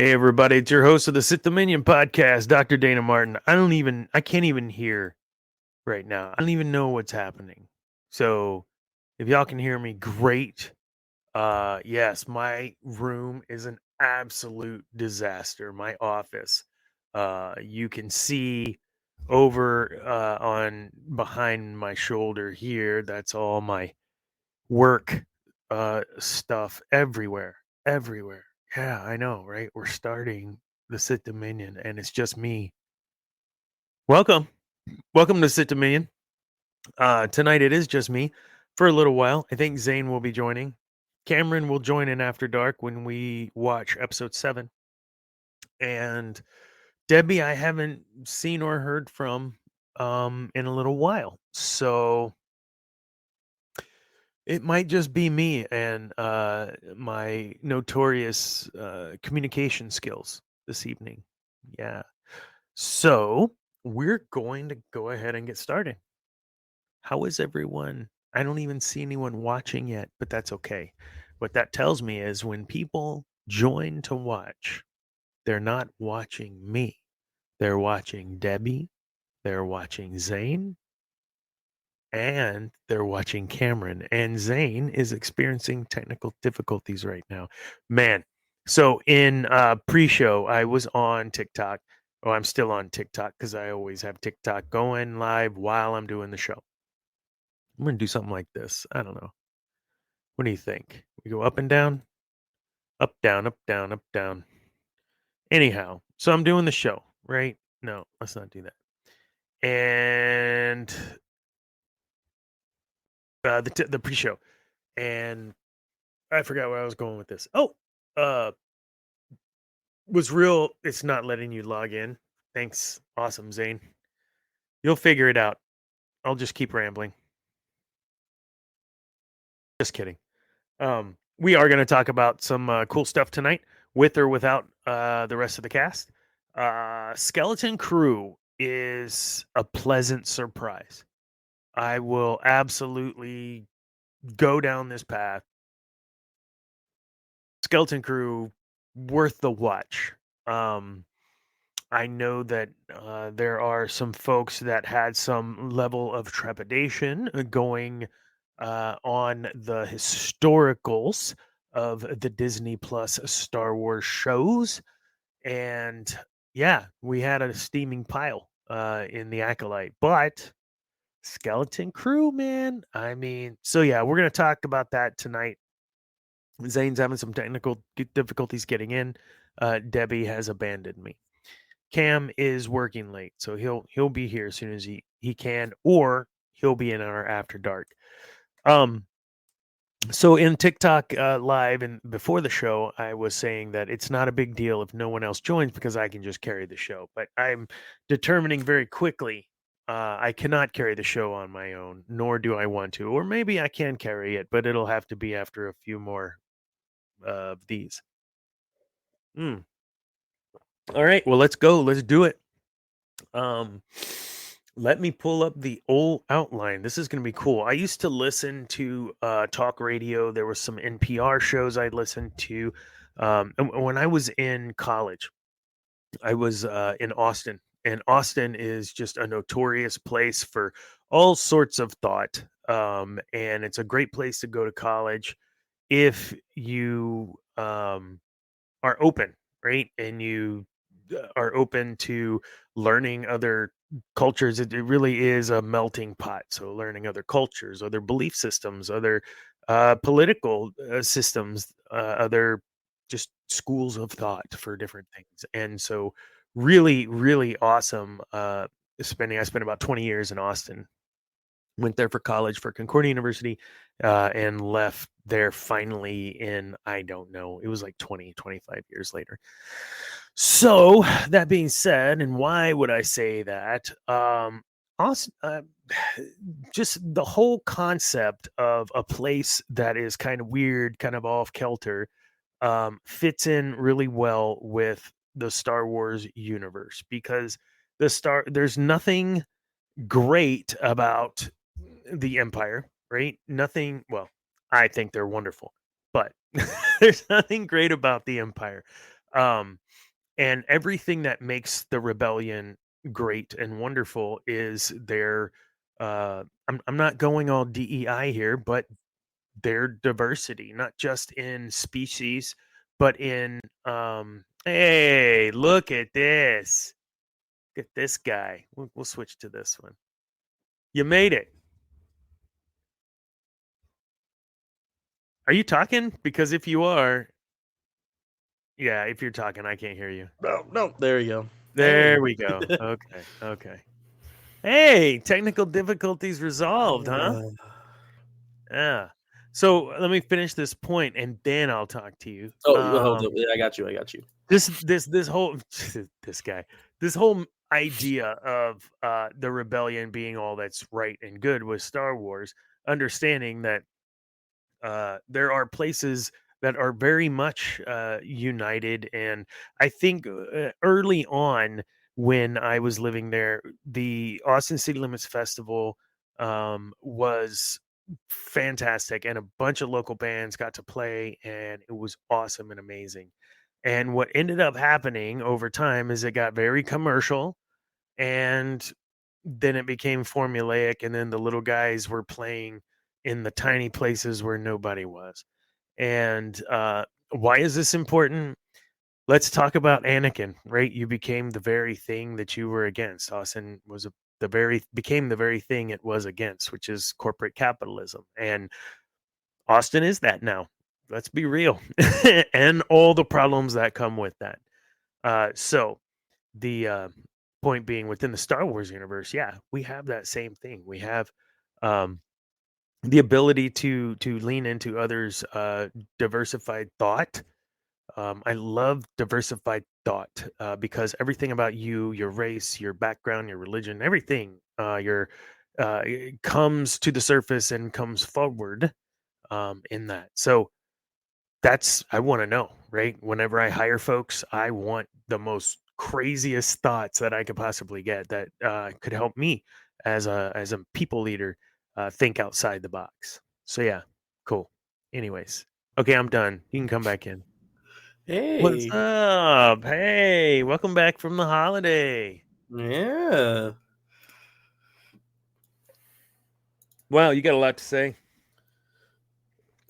Hey everybody, it's your host of the Sith Dominion podcast, Dr. Dana Martin. I can't even hear right now. I don't even know what's happening. So if y'all can hear me, great. Yes, my room is an absolute disaster. My office. You can see over on behind my shoulder here, that's all my work stuff everywhere. Yeah, I know, right? We're starting the Sith Dominion and it's just me. Welcome. Welcome to Sith Dominion. Tonight it is just me for a little while. I think Zane will be joining. Cameron will join in after dark when we watch episode 7. And Debbie I haven't seen or heard from in a little while. So it might just be me and my notorious communication skills this evening. Yeah. So we're going to go ahead and get started. How is everyone? I don't even see anyone watching yet, but that's okay. What that tells me is when people join to watch, they're not watching me. They're watching Debbie, they're watching Zane, and they're watching Cameron. And Zane is experiencing technical difficulties right now. Man, so in pre-show, I was on TikTok. Oh, I'm still on TikTok because I always have TikTok going live while I'm doing the show. I'm gonna do something like this. I don't know. What do you think? We go up and down, up, down, up, down, up, down. Anyhow, so I'm doing the show, right? No, let's not do that. And the pre-show, and I forgot where I was going with this. Oh, uh, was real. It's not letting you log in. Thanks, awesome, Zane. You'll figure it out. I'll just keep rambling. Just kidding. We are going to talk about some cool stuff tonight, with or without the rest of the cast. Skeleton Crew is a pleasant surprise. I will absolutely go down this path. Skeleton Crew, worth the watch. I know that there are some folks that had some level of trepidation going on the historicals of the Disney Plus Star Wars shows. And yeah, we had a steaming pile in the Acolyte. But Skeleton Crew, man, I mean, so yeah, we're going to talk about that tonight. Zane's having some technical difficulties getting in. Debbie has abandoned me. Cam is working late, so he'll be here as soon as he can, or he'll be in our after dark. So in TikTok live and before the show, I was saying that it's not a big deal if no one else joins because I can just carry the show. But I'm determining very quickly I cannot carry the show on my own, nor do I want to. Or maybe I can carry it, but it'll have to be after a few more of these. Mm. All right, well, let's go. Let's do it. Um, let me pull up the old outline. This is going to be cool. I used to listen to talk radio. There were some NPR shows I listened to. And when I was in college, I was in Austin, and Austin is just a notorious place for all sorts of thought. And it's a great place to go to college if you are open, right? And you are open to learning other cultures. It really is a melting pot. So learning other cultures, other belief systems, other political systems, other just schools of thought for different things. And so really, really awesome. I spent about 20 years in Austin, went there for college for Concordia University, and left there finally in, I don't know, it was like 25 years later. So that being said, and why would I say that? Austin, just the whole concept of a place that is kind of weird, kind of off kilter, fits in really well with the Star Wars universe because there's nothing great about the Empire, right? Nothing, well, I think they're wonderful, but there's nothing great about the Empire. Um, And everything that makes the rebellion great and wonderful is their I'm not going all DEI here, but their diversity, not just in species, but in hey, look at this. Look at this guy. We'll switch to this one. You made it. Are you talking? Because if you are, yeah, if you're talking, I can't hear you. No. There we go. Hey. There we go. Okay. Okay. Hey, technical difficulties resolved, huh? Yeah. So let me finish this point and then I'll talk to you. Hold up. Yeah, I got you. This whole this guy, this whole idea of the rebellion being all that's right and good with Star Wars, understanding that there are places that are very much united. And I think early on, when I was living there, the Austin City Limits Festival was fantastic, and a bunch of local bands got to play, and it was awesome and amazing. And what ended up happening over time is it got very commercial, and then it became formulaic, and then the little guys were playing in the tiny places where nobody was. And why is this important? Let's talk about Anakin, right? You became the very thing that you were against. Austin was became the very thing it was against, which is corporate capitalism. And Austin is that now. Let's be real. And all the problems that come with that. So the point being, within the Star Wars universe, yeah, we have that same thing. We have um, the ability to lean into others' diversified thought. I love diversified thought because everything about you, your race, your background, your religion, everything, your it comes to the surface and comes forward in that. So that's, I want to know, right? Whenever I hire folks, I want the most craziest thoughts that I could possibly get that could help me as a people leader think outside the box. So yeah, cool. Anyways, okay, I'm done. You can come back in. What's Hey. up? Hey, welcome back from the holiday. Yeah. Wow, you got a lot to say.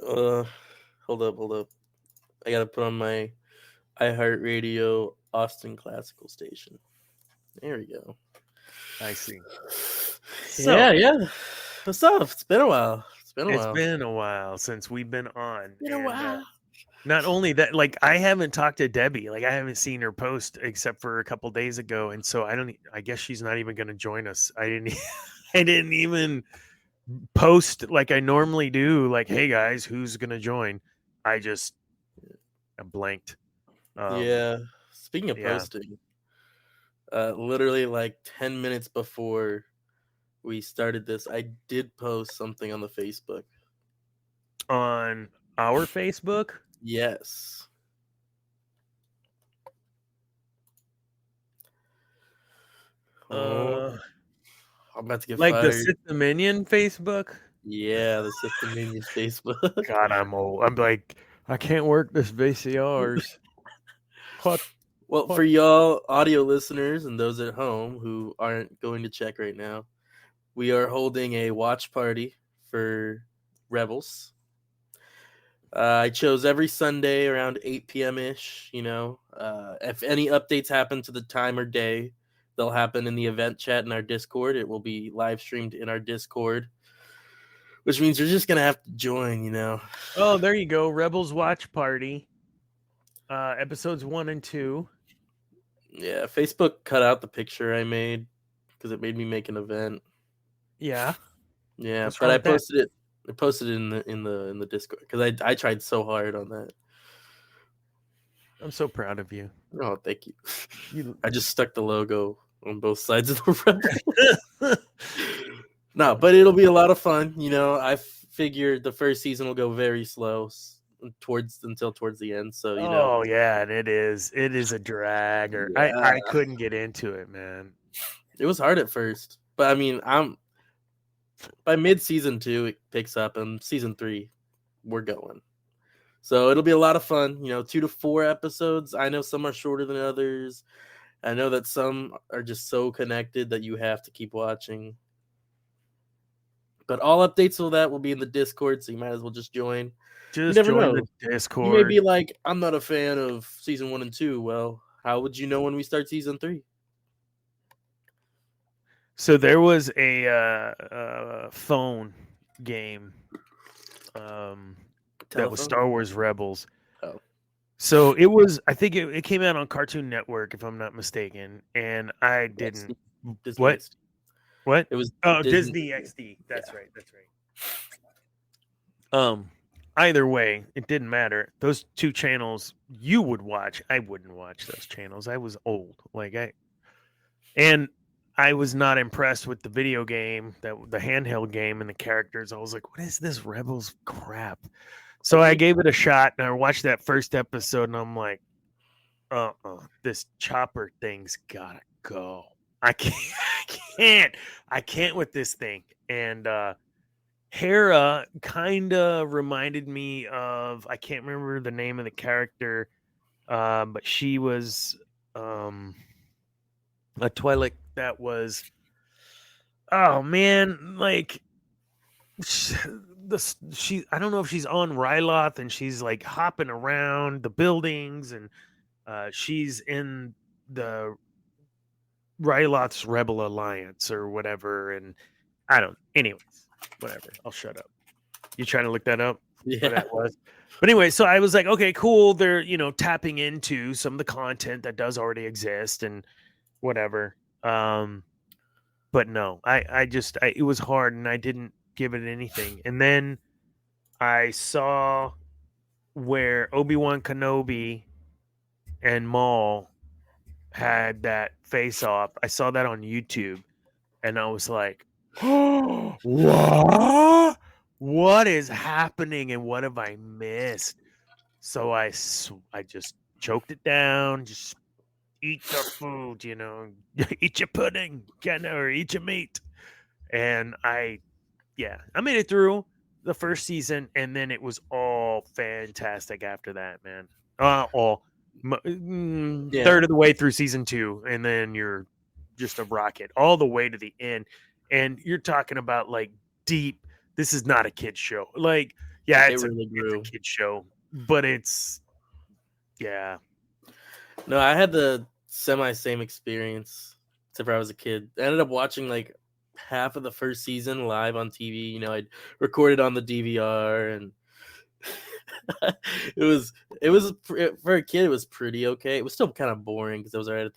Uh, hold up. I gotta put on my iHeartRadio Austin Classical station. There we go. I see. So Yeah. What's up? It's been a while. it's been a while since we've been on, Been a and while. not only that, like, I haven't talked to Debbie. Like, I haven't seen her post except for a couple days ago, and so I don't. I guess she's not even going to join us. I didn't. I didn't even post like I normally do. Like, hey guys, who's going to join? I just I blanked. Um, Yeah. Speaking of yeah. posting, literally like 10 minutes before we started this, I did post something on the Facebook. On our Facebook, Yes. Oh, uh, I'm about to get like the fired. Sith Dominion Facebook. Yeah, the Sith Dominion Facebook. God, I'm old. I'm like, I can't work this VCRs. What? Well, What? for y'all audio listeners and those at home who aren't going to check right now, we are holding a watch party for Rebels. I chose every Sunday around 8 p.m. ish. If any updates happen to the time or day, they'll happen in the event chat in our Discord. It will be live streamed in our Discord, which means you're just gonna have to join. Oh, there you go. Rebels Watch Party. Episodes 1 and 2. Yeah, Facebook cut out the picture I made because it made me make an event. Yeah. Yeah, What's but wrong I with that? posted it. I posted it in the Discord because I tried so hard on that. I'm so proud of you. Oh, thank you. You. I just stuck the logo on both sides of the rebel. No, but it'll be a lot of fun. I figured the first season will go very slow towards the end. So Oh yeah, and it is. It is a drag. Or yeah, I couldn't get into it, man. it was hard at first, but I mean, I'm by mid season 2 it picks up, and season 3 we're going. So it'll be a lot of fun. 2 to 4 episodes. I know some are shorter than others. I know that some are just so connected that you have to keep watching. But all updates of that will be in the Discord, so you might as well just join. You Just never join the know. You may Discord. be like, I'm not a fan of season 1 and 2. Well, how would you know when we start season 3? So there was a phone game that was Telephone? Star Wars Rebels. Oh, So it was, I think it came out on Cartoon Network, if I'm not mistaken, and I didn't. XD. Disney What? XD. What? It was Oh, Disney. Disney XD. Yeah. That's right. That's right. Either way, it didn't matter. Those two channels you would watch, I wouldn't watch those channels. I was old. And I was not impressed with the video game, the handheld game and the characters. I was like, what is this Rebels crap? So I gave it a shot and I watched that first episode and I'm like, this chopper thing's gotta go. I can't, I can't with this thing. And Hera kind of reminded me of, I can't remember the name of the character, but she was a Twi'lek that was, oh man, like she I don't know if she's on Ryloth and she's like hopping around the buildings and she's in the Ryloth's Rebel Alliance or whatever, and I don't. Anyways, whatever. I'll shut up. You trying to look that up? Yeah. What that was? But anyway, so I was like, okay, cool. They're tapping into some of the content that does already exist and whatever. But no, it was hard and I didn't give it anything. And then I saw where Obi-Wan Kenobi and Maul had that face off. I saw that on YouTube and I was like, oh, what? What is happening and what have I missed? So I just choked it down, just eat the food, eat your pudding, or eat your meat. And I made it through the first season, and then it was all fantastic after that, man. Third of the way through season 2, and then you're just a rocket all the way to the end. And you're talking about like deep. This is not a kid's show. Like, yeah, It it's really a grew. kid's show, but it's yeah. No, I had the same experience, except for I was a kid. I ended up watching like half of the first season live on TV. I'd recorded on the DVR, and it was for a kid. It was pretty okay. It was still kind of boring because I was right at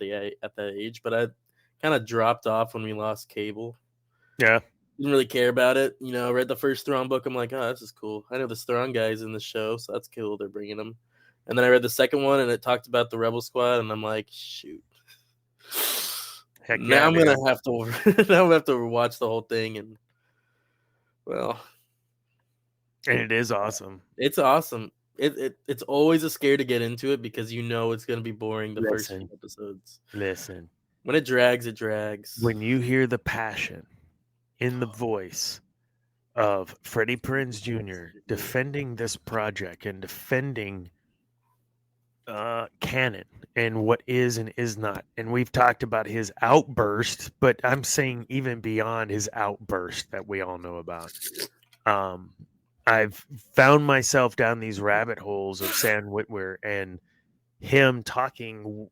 that age, but I kind of dropped off when we lost cable. Yeah. Didn't really care about it. Read the first Thrawn book. I'm like, oh, this is cool. I know the Thrawn guys in the show, so that's cool. They're bringing them. And then I read the second one, and it talked about the Rebel Squad, and I'm like, shoot. Heck Now yeah, I'm dude. gonna have to now I have to watch the whole thing, and well, And it is awesome. it's awesome. It's always a scare to get into it because it's gonna be boring the first few episodes. Listen. When it drags, it drags. When you hear the passion in the voice of Freddie Prinze Jr. defending this project and defending canon and what is and is not. And we've talked about his outburst, but I'm saying even beyond his outburst that we all know about. I've found myself down these rabbit holes of Sam Witwer and him talking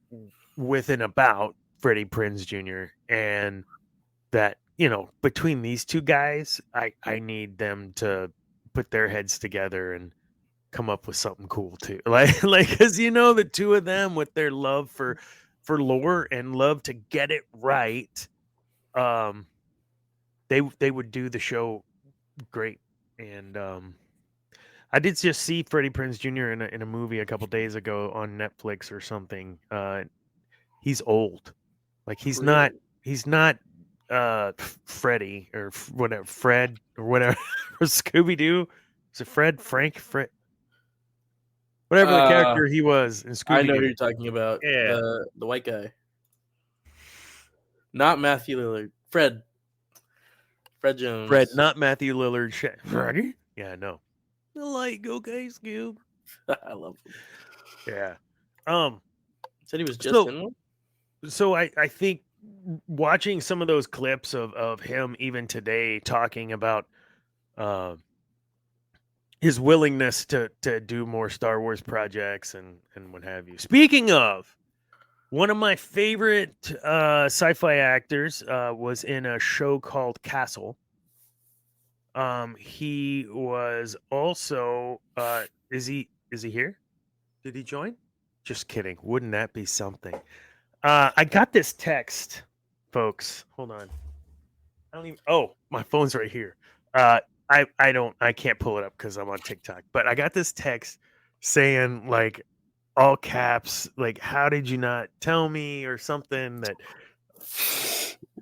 with and about Freddie Prinze Jr. and that, between these two guys, I need them to put their heads together and come up with something cool too. Like because the two of them with their love for lore and love to get it right, they would do the show great. And I did just see Freddie Prinze Jr. in a movie a couple days ago on Netflix or something. He's old. Like he's not Freddy or whatever, Fred or whatever, Scooby Doo. Is it Fred? Whatever the character he was in Scooby Doo. I know who you're talking about. Yeah. The white guy. Not Matthew Lillard. Fred Jones. Fred, not Matthew Lillard. Freddy? Yeah, no. The light, okay, Scoob. I love him. Yeah. Said he was just So in one. so I think watching some of those clips of him even today talking about uh, his willingness to do more Star Wars projects and what have you. Speaking of, one of my favorite sci-fi actors was in a show called Castle. He was also is he here? Did he join? Just kidding. Wouldn't that be something? I got this text, folks. Hold on. I don't even. Oh, my phone's right here. I can't pull it up because I'm on TikTok. But I got this text saying like all caps, like how did you not tell me or something that.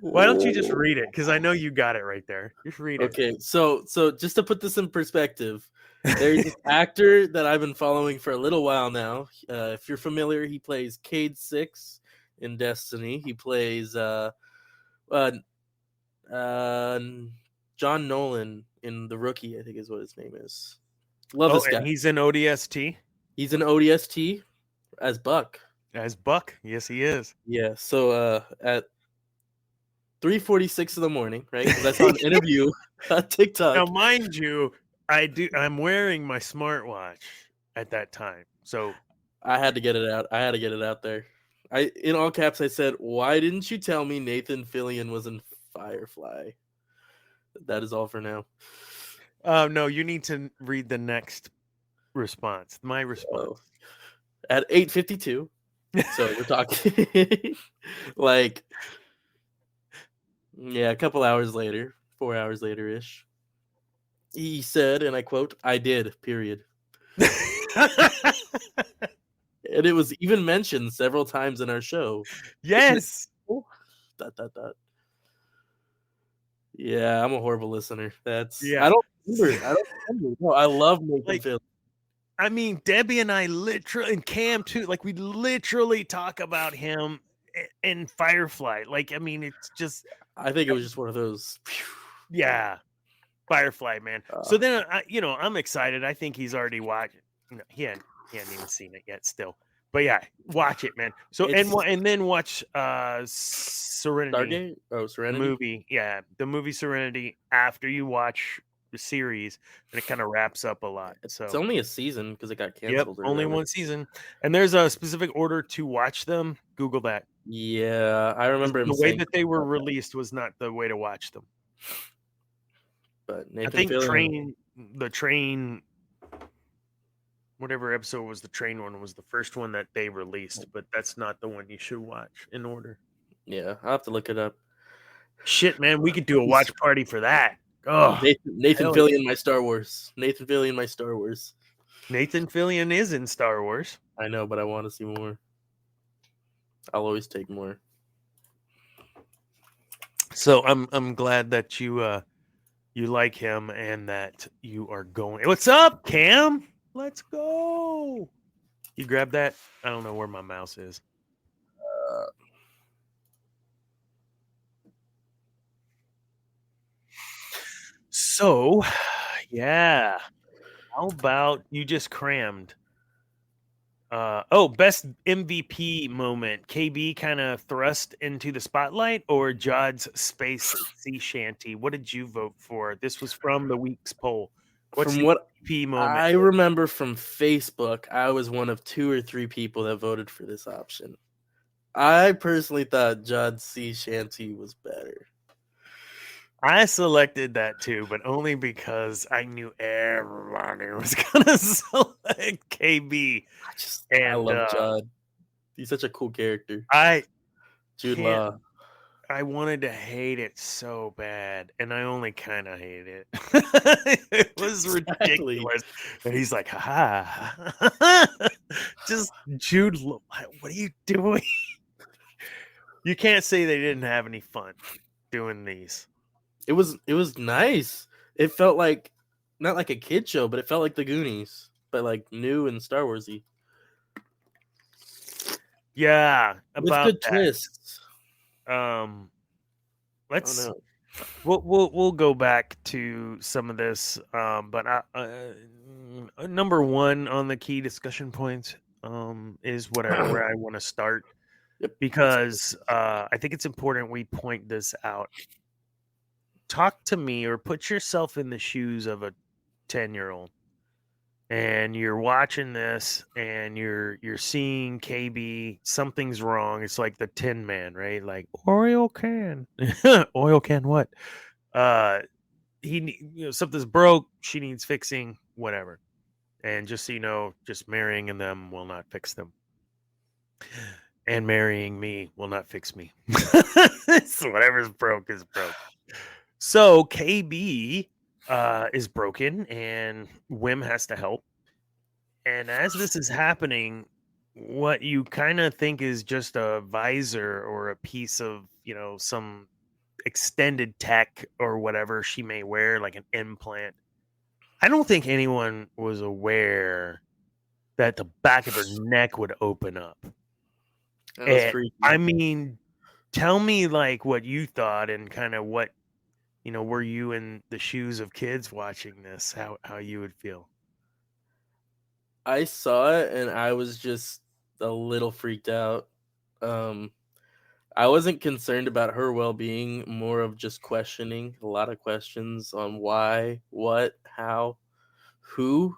Why don't you just read it? Because I know you got it right there. Just read it. Okay, so just to put this in perspective, there's this actor that I've been following for a little while now. If you're familiar, he plays Cade Six in Destiny. He plays uh, John Nolan in The Rookie, I think is what his name is. Love Oh, this guy. and he's in ODST He's an ODST as Buck. as Buck. Yes, he is. Yeah. So at 3:46 in the morning, right? Because I saw an interview on Now, TikTok. mind you, I'm wearing my smartwatch at that time, so I had to get it out. I had to get it out there. In all caps, I said, "Why didn't you tell me Nathan Fillion was in Firefly?" That is all for now. no, you need to read the next response. My response. Oh. At 8:52, so we're talking like, yeah, a couple hours later, 4 hours later ish. He said, and I quote, "I did." Period. And it was even mentioned several times in our show. Yes. Dot dot dot. Yeah, I'm a horrible listener. That's Yeah. I don't remember. I don't remember. No, I love Nathan Like, Fillion. I mean, Debbie and I literally, and Cam too, like we literally talk about him in Firefly. Like, I mean, it's just, I think it was just one of those. yeah, Firefly, man. So then, I'm excited. I think he's already watched. No, he hadn't even seen it yet, still. But yeah, watch it, man. So It's and then watch Serenity, Stargate. Oh, the Serenity. movie. Yeah, the movie Serenity after you watch the series, and it kind of wraps up a lot. It's So only a season because it got yep, canceled or only whatever. one season, and there's a specific order to watch them. Google that. Yeah, I 'Cause remember him the way saying that they something were about that. released was not the way to watch them. But I Nathan think Fillion, the train, whatever episode was the train one was the first one that they released, but that's not the one you should watch in order. yeah, I'll have to look it up. Shit, man, we could do a watch party for that. Oh, Nathan hell yeah. Fillion, my Star Wars. Nathan Fillion, my Star Wars. Nathan Fillion is in Star Wars. I know, but I want to see more. I'll always take more. So I'm glad that you like him and that you are going. What's up, Cam? Let's go. You grab that? I don't know where my mouse is. So, yeah. How about you just crammed? Best MVP moment. KB kind of thrust into the spotlight or Jod's space sea shanty? What did you vote for? This was from the week's poll. What's From the what MVP moment? I remember from Facebook, I was one of 2 or 3 people that voted for this option. I personally thought John C. Shanty was better. I selected that too, but only because I knew everybody was gonna select KB. I And love Judd. He's such a cool character. I Jude can't. Law. I wanted to hate it so bad, and I only kind of hate it. It was Exactly. ridiculous. And he's like, ha. Just Jude, what are you doing? You can't say they didn't have any fun doing these. It was nice. It felt like not like a kid show, but it felt like the Goonies, but like new and Star Warsy. Yeah, With about good that. twists. Um, Oh let's no. We'll go back to some of this, but number one on the key discussion points is where I want to start, Yep. because I think it's important we point this out. Talk to me, or put yourself in the shoes of a 10-year-old, and you're watching this, and you're seeing KB. Something's wrong. It's like the Tin Man, right? Like oil can, oil can. What? Uh, something's broke. She needs fixing. Whatever. And just so you know, just marrying them will not fix them, and marrying me will not fix me. So whatever's broke is broke. So KB is broken, and Wim has to help. And as this is happening, what you kind of think is just a visor or a piece of, some extended tech or whatever she may wear, like an implant. I don't think anyone was aware that the back of her neck would open up. That was And freaky. I mean, tell me like what you thought, and kind of what, were you in the shoes of kids watching this, how you would feel. I saw it and I was just a little freaked out. I wasn't concerned about her well-being, more of just questioning, a lot of questions on why, what, how, who.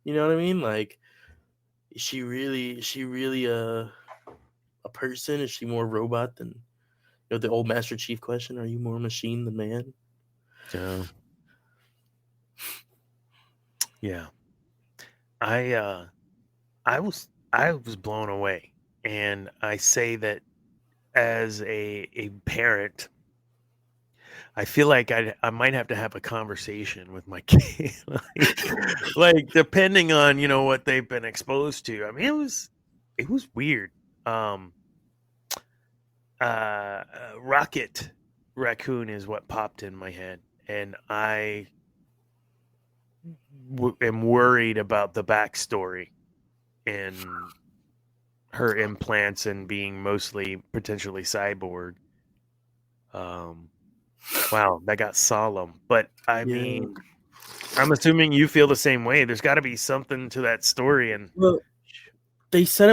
You know what I mean? Like, is she really a person? Is she more robot than, the old Master Chief question? Are you more machine than man? So yeah, I I was blown away, and I say that as a parent, I feel like I might have to have a conversation with my kid, like depending on what they've been exposed to. I mean, it was weird. Um, Rocket Raccoon is what popped in my head, and I am worried about the backstory and her implants and being mostly potentially cyborg. Um, wow, that got solemn. But I Yeah. mean, I'm assuming you feel the same way. There's got to be something to that story, and Well, they said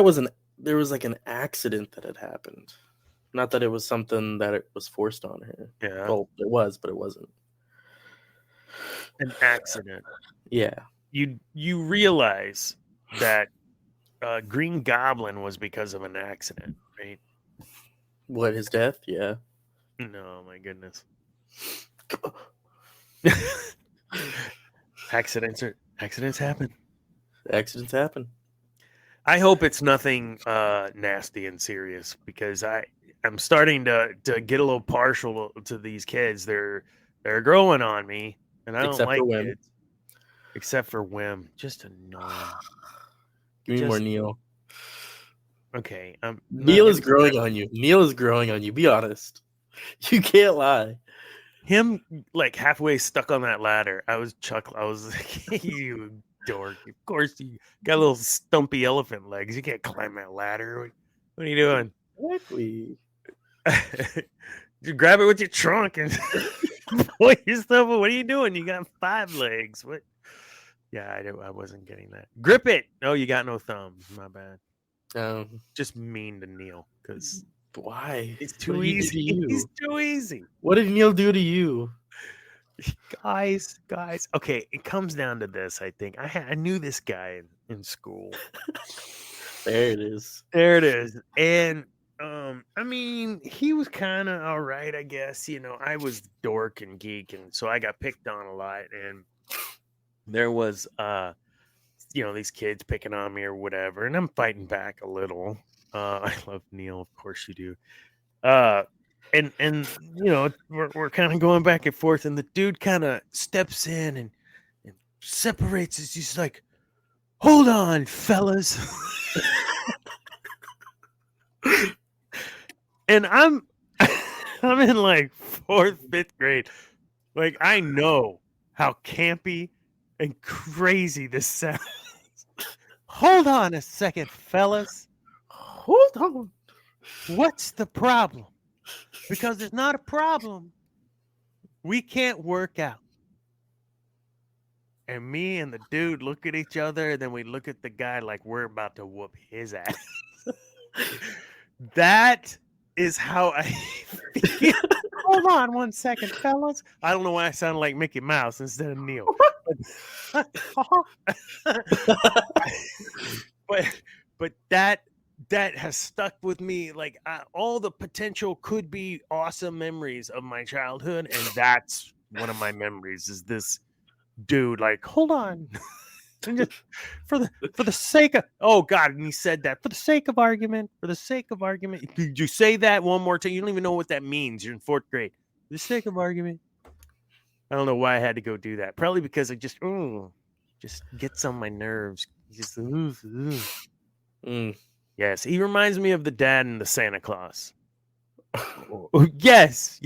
there was like an accident that had happened. Not that it was something that it was forced on her. yeah, Well, it was, but it wasn't. an accident. Yeah. You realize that Green Goblin was because of an accident, right? What, his death? Yeah. No, my goodness. Accidents happen. Accidents happen. I hope it's nothing nasty and serious, because I'm starting to get a little partial to these kids. They're growing on me, and I don't Except for like when. kids, except for Wim. Just annoying. Give me more Just Neil. okay. I'm not Neil is growing on you. Neil is growing on you. Be honest. You can't lie. him like halfway stuck on that ladder. I was chuckling. I was like, "You dork! Of course you got little stumpy elephant legs. You can't climb that ladder. What are you doing?" Exactly. You grab it with your trunk and pull yourself. What are you doing? You got 5 legs. What? Yeah, I wasn't getting that. Grip it. No, you got no thumbs. My bad. Just mean to Neil, because Why? it's What too did he do to easy. He's you? too easy. What did Neil do to you? Guys. Okay, it comes down to this. I think I knew this guy in school. There it is. There it is. And I mean, he was kind of all right, I guess. I was dork and geek, and so I got picked on a lot. And there was these kids picking on me or whatever, and I'm fighting back a little. I love Neil, of course you do. And we're kind of going back and forth, and the dude kind of steps in and separates us. He's like, "Hold on, fellas." And I'm I'm in like 4th, 5th grade. Like, I know how campy and crazy this sounds. Hold on a second, fellas. Hold on. What's the problem? Because there's not a problem. We can't work out. And me and the dude look at each other, and then we look at the guy like we're about to whoop his ass. That is how I feel. Hold on one second, fellas. I don't know why I sound like Mickey Mouse instead of Neil. But that has stuck with me. Like all the potential could be awesome memories of my childhood, and that's one of my memories. Is this dude like, hold on, just for the sake of and he said that for the sake of argument. Did you say that one more time? You don't even know what that means. You're in 4th grade. For the sake of argument. I don't know why I had to go do that. Probably because I just gets on my nerves. Just Yes, he reminds me of the dad in the Santa Claus. Yes.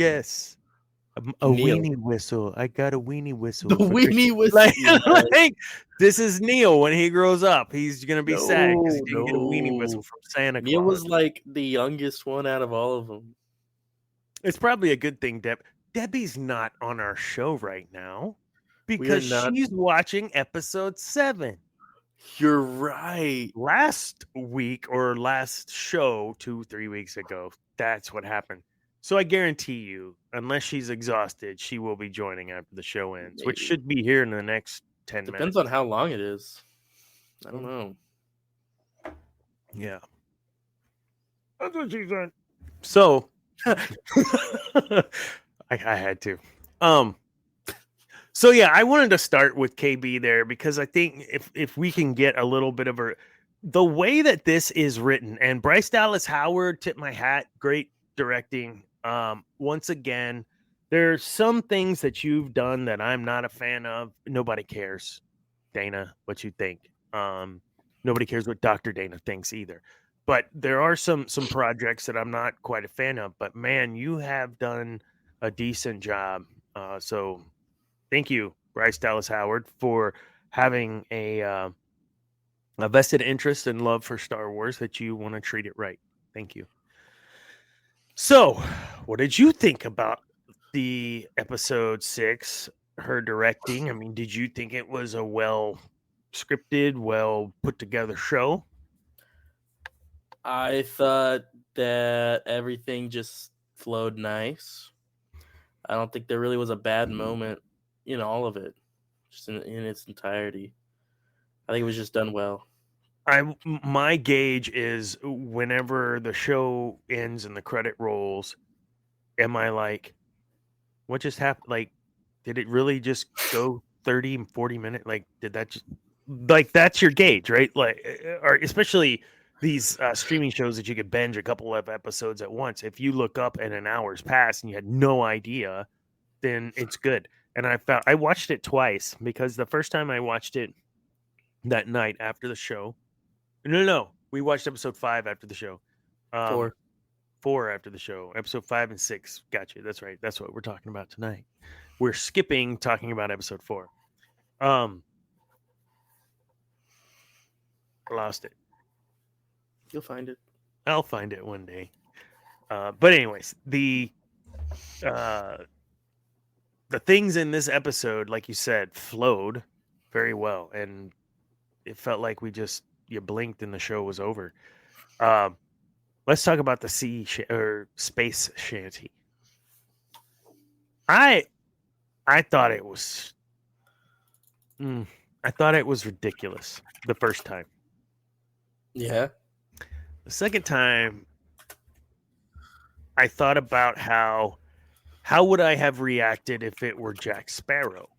A Neil. weenie whistle. I got a weenie whistle. The weenie whistle. Like, this is Neil when he grows up. He's gonna be sad because he didn't get a weenie whistle from Santa Claus. Neil was like the youngest one out of all of them. It's probably a good thing, Debbie's not on our show right now because she's watching episode 7. You're right. Last week or last show 2-3 weeks ago, that's what happened. So I guarantee you, unless she's exhausted, she will be joining after the show ends, which should be here in the next 10 minutes. Depends on how long it is. I don't know. Yeah. That's what she said. So I had to. So yeah, I wanted to start with KB there because I think if we can get a little bit of the way that this is written, and Bryce Dallas Howard, tip my hat, great directing. Once again, there's some things that you've done that I'm not a fan of. Nobody cares, Dana, what you think. Nobody cares what Dr. Dana thinks either. But there are some projects that I'm not quite a fan of. But man, you have done a decent job. So thank you, Bryce Dallas Howard, for having a vested interest and love for Star Wars that you want to treat it right. Thank you. So, what did you think about the episode 6, her directing? I mean, did you think it was a well scripted, well put together show? I thought that everything just flowed nice. I don't think there really was a bad moment in all of it, just in its entirety. I think it was just done well. My gauge is whenever the show ends and the credit rolls, am I like, what just happened? Like, did it really just go 30 and 40 minutes? Like, did that just, like, that's your gauge, right? Like, or especially these streaming shows that you could binge a couple of episodes at once. If you look up and an hour's passed and you had no idea, then it's good. And I watched it twice because the first time I watched it that night after the show. No. We watched episode 5 after the show. 4 after the show. Episode 5 and 6. Gotcha. That's right. That's what we're talking about tonight. We're skipping talking about episode 4. I lost it. You'll find it. I'll find it one day. But anyways, the things in this episode, like you said, flowed very well, and it felt like you blinked and the show was over. Let's talk about the space shanty. I thought it was ridiculous the first time. Yeah. The second time, I thought about how would I have reacted if it were Jack Sparrow?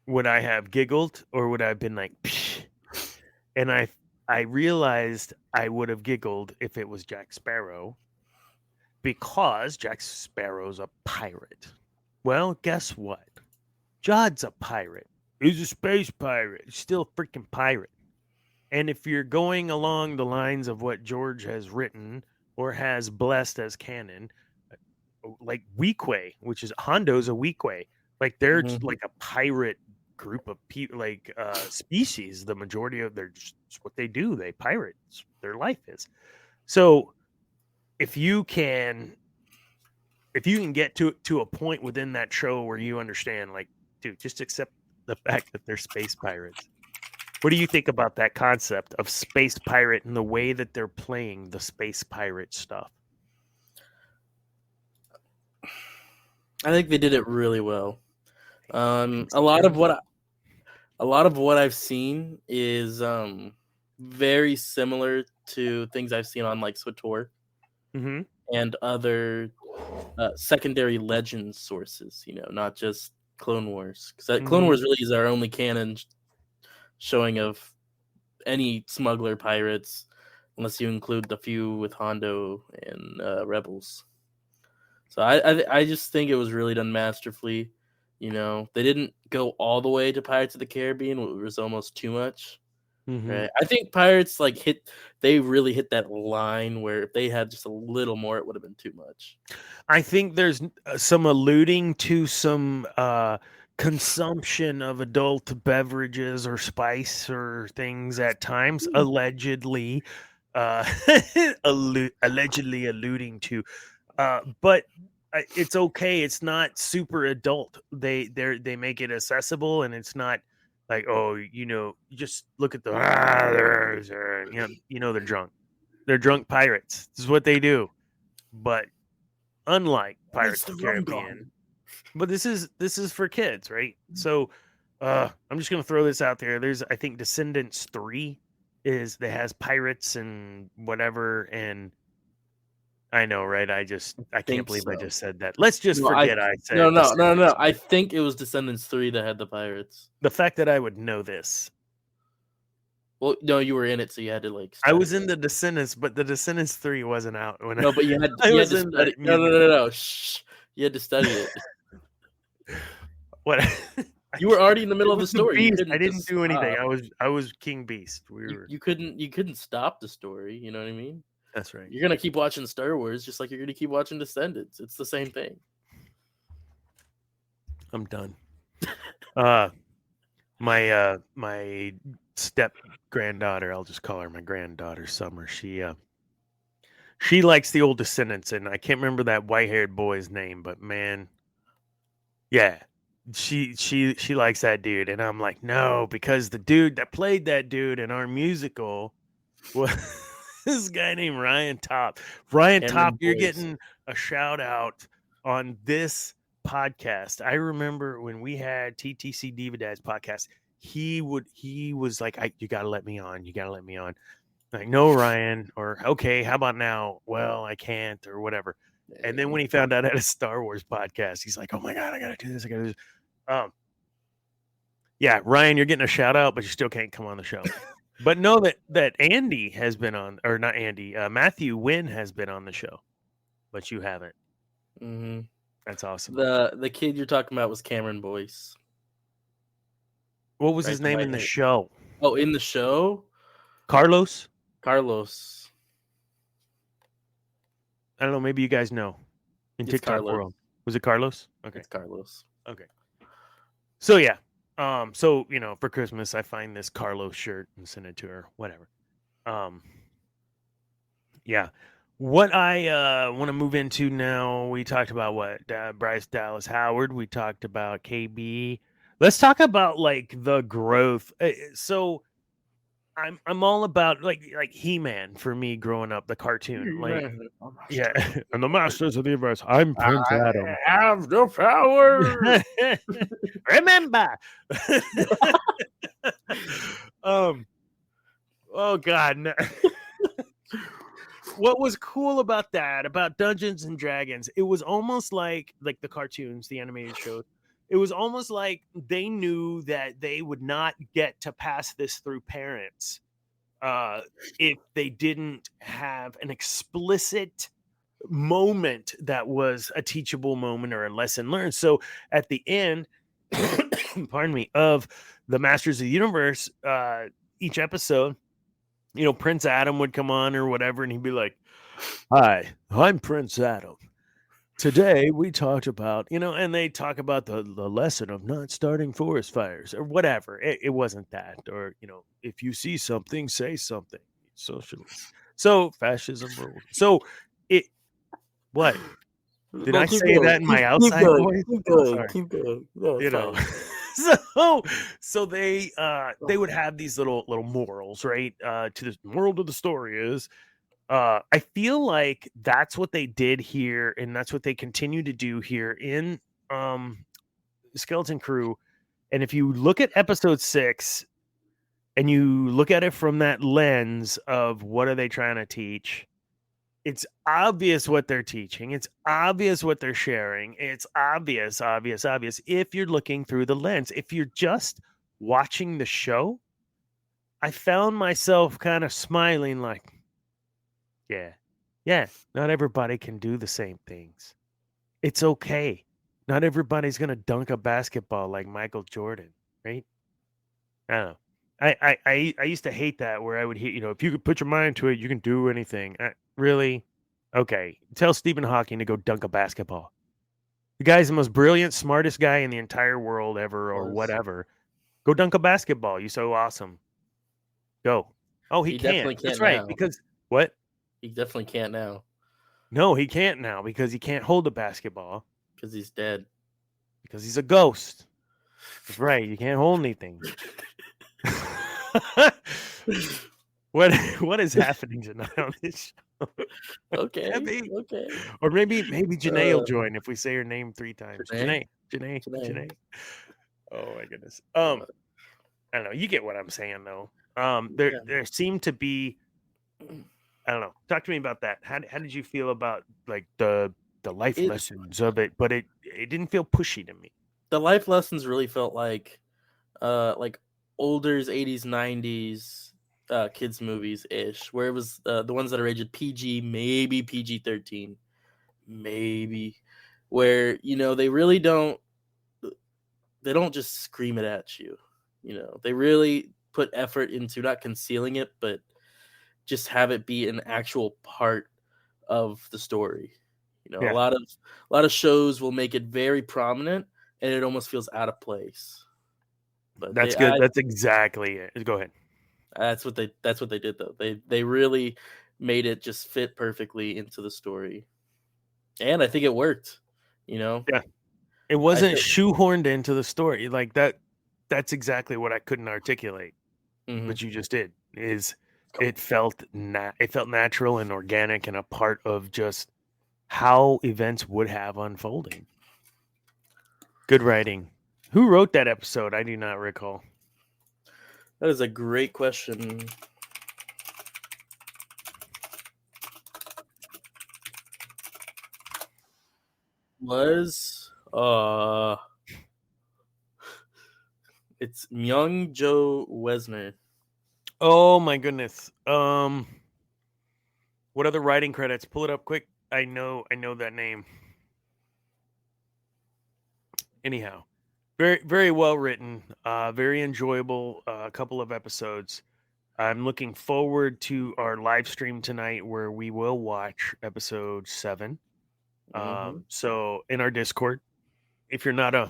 Would I have giggled or would I have been like, psh? And I realized I would have giggled if it was Jack Sparrow because Jack Sparrow's a pirate. Well, guess what? Jod's a pirate. He's a space pirate. He's still a freaking pirate. And if you're going along the lines of what George has written or has blessed as canon, like Weequay, which is Hondo's a Weequay. Like they're like a pirate group of people, like species. The majority of just what they do. They pirate. Their life is. So if you can if you can get to a point within that show where you understand, like, dude, just accept the fact that they're space pirates. What do you think about that concept of space pirate and the way that they're playing the space pirate stuff? I think they did it really well. A It's lot of terrible. what I've seen is very similar to things I've seen on like SWTOR Mm-hmm. and other secondary legend sources. Not just Clone Wars, because Clone Mm-hmm. Wars really is our only canon showing of any smuggler pirates, unless you include the few with Hondo and Rebels. So I just think it was really done masterfully. They didn't go all the way to Pirates of the Caribbean, it was almost too much. Mm-hmm. Right? I think Pirates they really hit that line where if they had just a little more, it would have been too much. I think there's some alluding to some consumption of adult beverages or spice or things at times, allegedly, uh, allegedly alluding to. But it's okay. It's not super adult. They make it accessible, and it's not like, oh, you just look at the they're drunk. They're drunk pirates. This is what they do. But unlike It's Pirates the of the rum gone. Caribbean, but this is for kids, right? So I'm just gonna throw this out there. There's, I think, Descendants 3 that has pirates and whatever, and I know, right? I can't Think believe I so. just said that. Let's just No, I forget I no said no no Descendants. no. I think it was Descendants 3 that had the pirates. The fact that I would know this. Well, no, you were in it, so you had to like. I Study was in it. the Descendants, but the Descendants 3 wasn't out when No, but you had I you had was to in the study. No, no, music. no, no. Shh. You had to study it. What? You were already in the middle It of the was the story. You Beast. I couldn't didn't just do anything. stop. I was King Beast. We You, were. you couldn't stop the story. You know what I mean? That's right. You're gonna keep watching Star Wars just like you're gonna keep watching Descendants. It's the same thing. I'm done. My step granddaughter, I'll just call her my granddaughter, Summer. She likes the old Descendants, and I can't remember that white-haired boy's name, but man, yeah, she likes that dude, and I'm like, no, because the dude that played that dude in our musical was this guy named Ryan Top. Ryan Top, Cameron you're Boyce. getting a shout out on this podcast. I remember when we had TTC Diva Dad's podcast, he was like, you gotta let me on. You gotta let me on. Like, no, Ryan, or okay, how about now? Well, I can't, or whatever. And then when he found out I had a Star Wars podcast, he's like, oh my God, I gotta do this. I gotta do this. Yeah, Ryan, you're getting a shout out, but you still can't come on the show. But know that Andy has been on, or not Andy, Matthew Wynn has been on the show, but you haven't. Mm-hmm. That's awesome. The kid you're talking about was Cameron Boyce. What was Right, his the name in the white-haired- show? Oh, in the show, Carlos? Carlos. I don't know. Maybe you guys know. In It's TikTok Carlos. world, was it Carlos? Okay. It's Carlos. Okay. So yeah. So for Christmas I find this Carlos shirt and send it to her. Whatever. Yeah. What I want to move into now, we talked about what Bryce Dallas Howard. We talked about KB. Let's talk about like the growth. So I'm all about like He-Man for me growing up, the cartoon. Like, yeah, and the Masters of the Universe. I'm Prince Adam. I have the power. Remember. Oh God. No. What was cool about that, about Dungeons and Dragons, it was almost like the cartoons, the animated shows. It was almost like they knew that they would not get to pass this through parents if they didn't have an explicit moment that was a teachable moment or a lesson learned. So at the end, pardon me, of the Masters of the Universe, each episode, Prince Adam would come on or whatever, and he'd be like, "Hi, I'm Prince Adam. Today we talked about, and they talk about the lesson of not starting forest fires or whatever. It wasn't that, or if you see something, say something. Socialism. So fascism rules. So it what? Did No, I keep say going. that in my Keep outside going. voice? Keep going. Sorry. Keep going. No, it's You know. fine. So they would have these little morals, right? To the moral of the story is I feel like that's what they did here, and that's what they continue to do here in Skeleton Crew. And if you look at episode 6 and you look at it from that lens of what are they trying to teach, it's obvious what they're teaching. It's obvious what they're sharing. It's obvious, obvious, obvious. If you're looking through the lens, if you're just watching the show, I found myself kind of smiling like, yeah, yeah, not everybody can do the same things. It's okay. Not everybody's going to dunk a basketball like Michael Jordan, right? I don't know. I used to hate that where I would hear, if you could put your mind to it, you can do anything. Really? Okay. Tell Stephen Hawking to go dunk a basketball. The guy's the most brilliant, smartest guy in the entire world ever or Was. whatever. Go dunk a basketball. You so awesome. Go. Oh, he He can't. definitely That's can't right. now. Because what? He definitely can't now No, he can't now because he can't hold a basketball because he's dead. because he's a ghost. That's right. You can't hold anything. What is happening tonight on this show? Okay. Debbie? Okay. Or maybe Janae will join if we say her name 3 times. Janae? Janae. Oh my goodness. Uh, I don't know. You get what I'm saying though. yeah. There seemed to be, I don't know. Talk to me about that. How did you feel about like the life It lessons of it? But it didn't feel pushy to me. the life lessons really felt like older 80s 90s kids movies ish, where it was the ones that are rated PG, maybe PG-13, maybe, where they really don't just scream it at you. They really put effort into not concealing it, but just have it be an actual part of the story. A Yeah. lot of shows will make it very prominent, and it almost feels out of place. But That's good. That's exactly it. Go ahead. that's what they did though. They really made it just fit perfectly into the story, and I think it worked. Yeah. It I wasn't think. shoehorned into the story. Like that's exactly what I couldn't articulate. Mhm. But you just did. It felt natural and organic and a part of just how events would have unfolding. Good writing. Who wrote that episode? I do not recall. That is a great question. Was it's Myung Jo Wesner. Oh my goodness. What other writing credits? Pull it up quick. I know that name. Anyhow, very very well written. Very enjoyable. A couple of episodes. I'm looking forward to our live stream tonight where we will watch episode 7. Mhm. So in our Discord, if you're not a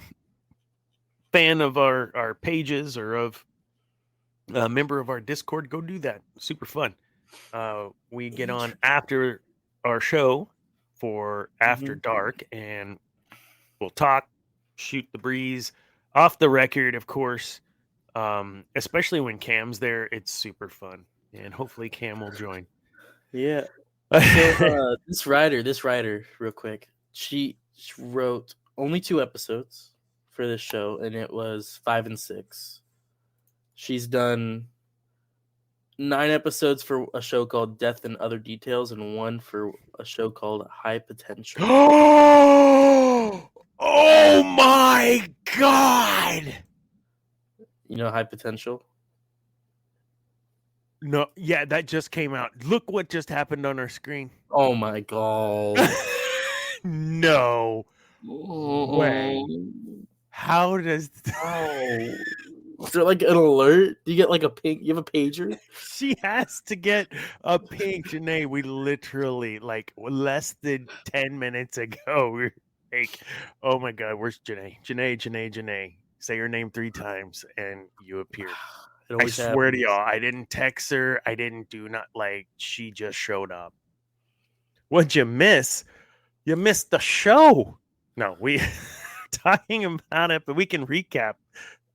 fan of our pages or of a member of our Discord, go do that. Super fun. We get on after our show for After Mhm. Dark, and we'll talk, shoot the breeze, off the record, of course. Especially when Cam's there, it's super fun, and hopefully Cam will join. Yeah. So this writer, real quick, she wrote only 2 episodes for this show, and it was 5 and 6. She's done 9 episodes for a show called Death and Other Details, and 1 for a show called High Potential. Oh my god! You know High Potential? No, yeah, that just came out. Look what just happened on our screen. Oh my god. No way. How does Oh. Is there like an alert? Do you get like you have a pager? she has to get a ping? Janae, we literally like less than 10 minutes ago, we were like, oh my god, where's Janae? Janae. Say her name 3 times and you appeared. It I always swear to happens. y'all, I didn't text her. I didn't do not like she just showed up. What'd you miss? You missed the show. No, we talking about it, but we can recap.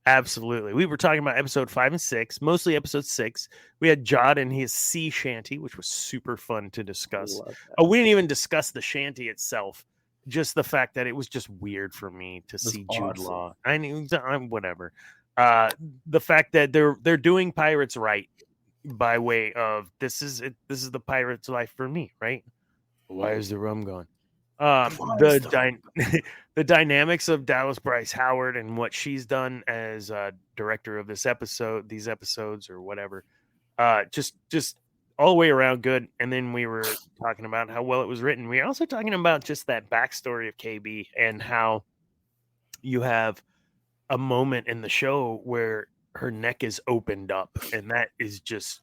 Absolutely. We were talking about episode 5 and 6, mostly episode 6. We had Jod and his sea shanty, which was super fun to discuss. Love that. Oh, we didn't even discuss the shanty itself. Just the fact that it was just weird for me to was see Jude awesome. Law. I mean, I'm whatever. The fact that they're doing pirates right by way of this is the pirate's life for me, right? Why is the rum gone? The dynamics of Dallas Bryce Howard and what she's done as director of these episodes or whatever, just all the way around good. And then we were talking about how well it was written. We are also talking about just that backstory of KB and how you have a moment in the show where her neck is opened up, and that is just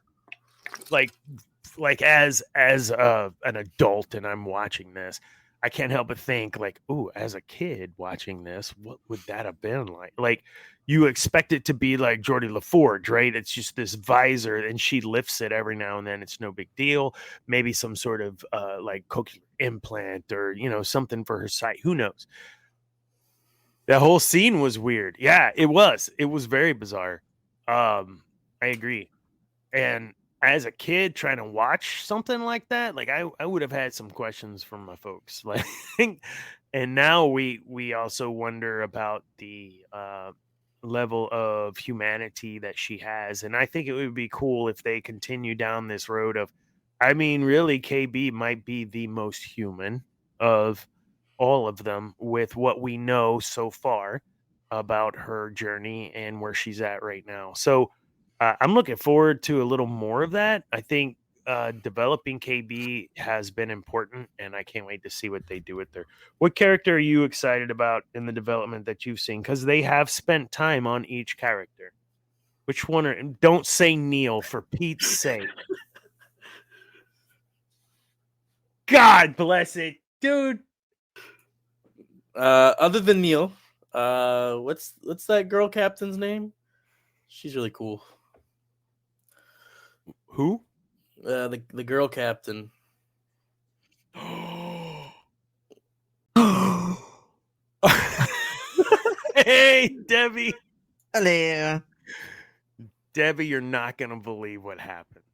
like as an adult, and I'm watching this, I can't help but think like, oh, as a kid watching this, what would that have been like? Like, you expect it to be like Geordie LaForge, right? It's just this visor, and she lifts it every now and then. It's no big deal. Maybe some sort of like cochlear implant or something for her sight. Who knows? That whole scene was weird. Yeah, it was. It was very bizarre. I agree. And as a kid trying to watch something like that, like I would have had some questions from my folks. Like, and now we also wonder about the level of humanity that she has. And I think it would be cool if they continue down this road of, I mean, really, KB might be the most human of all of them with what we know so far about her journey and where she's at right now. So I'm looking forward to a little more of that. I think developing KB has been important, and I can't wait to see what they do with her. What character are you excited about in the development that you've seen? Because they have spent time on each character. Which one are? Don't say Neil, for Pete's sake. God bless it, dude. Other than Neil, what's that girl captain's name? She's really cool. Who? The girl captain. Hey, Debbie. Hello. Debbie, you're not going to believe what happened.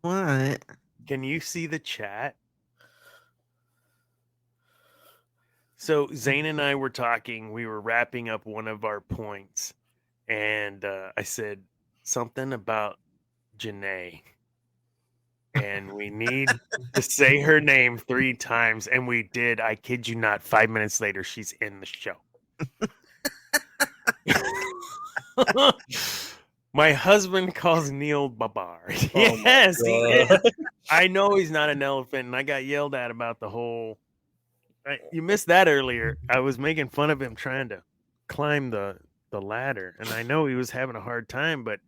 What? Can you see the chat? So Zane and I were talking. We were wrapping up one of our points. And I said something about Janae. And we need to say her name 3 times. And we did. I kid you not. 5 minutes later, she's in the show. My husband calls Neil Babar. Yes, he is. I know he's not an elephant, and I got yelled at about the whole. You missed that earlier. I was making fun of him trying to climb the ladder, and I know he was having a hard time, but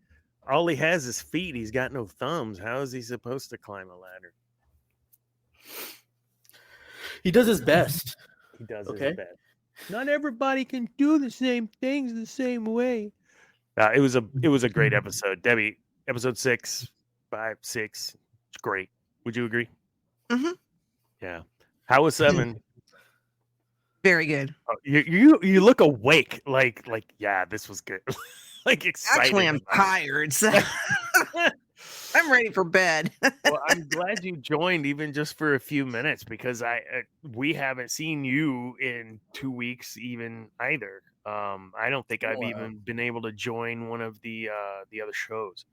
all he has is feet. He's got no thumbs. How is he supposed to climb a ladder? He does his best. He does his best. Not everybody can do the same things the same way. It was a great episode, Debbie. Episode 6, 5, 6. It's great. Would you agree? Mm-hmm. Yeah. How was 7? Very good. Oh, you look awake. Like yeah, this was good. Like excited. Actually, I'm tired. So I'm ready for bed. Well, I'm glad you joined, even just for a few minutes, because we haven't seen you in 2 weeks even either. I don't think I've even been able to join one of the other shows.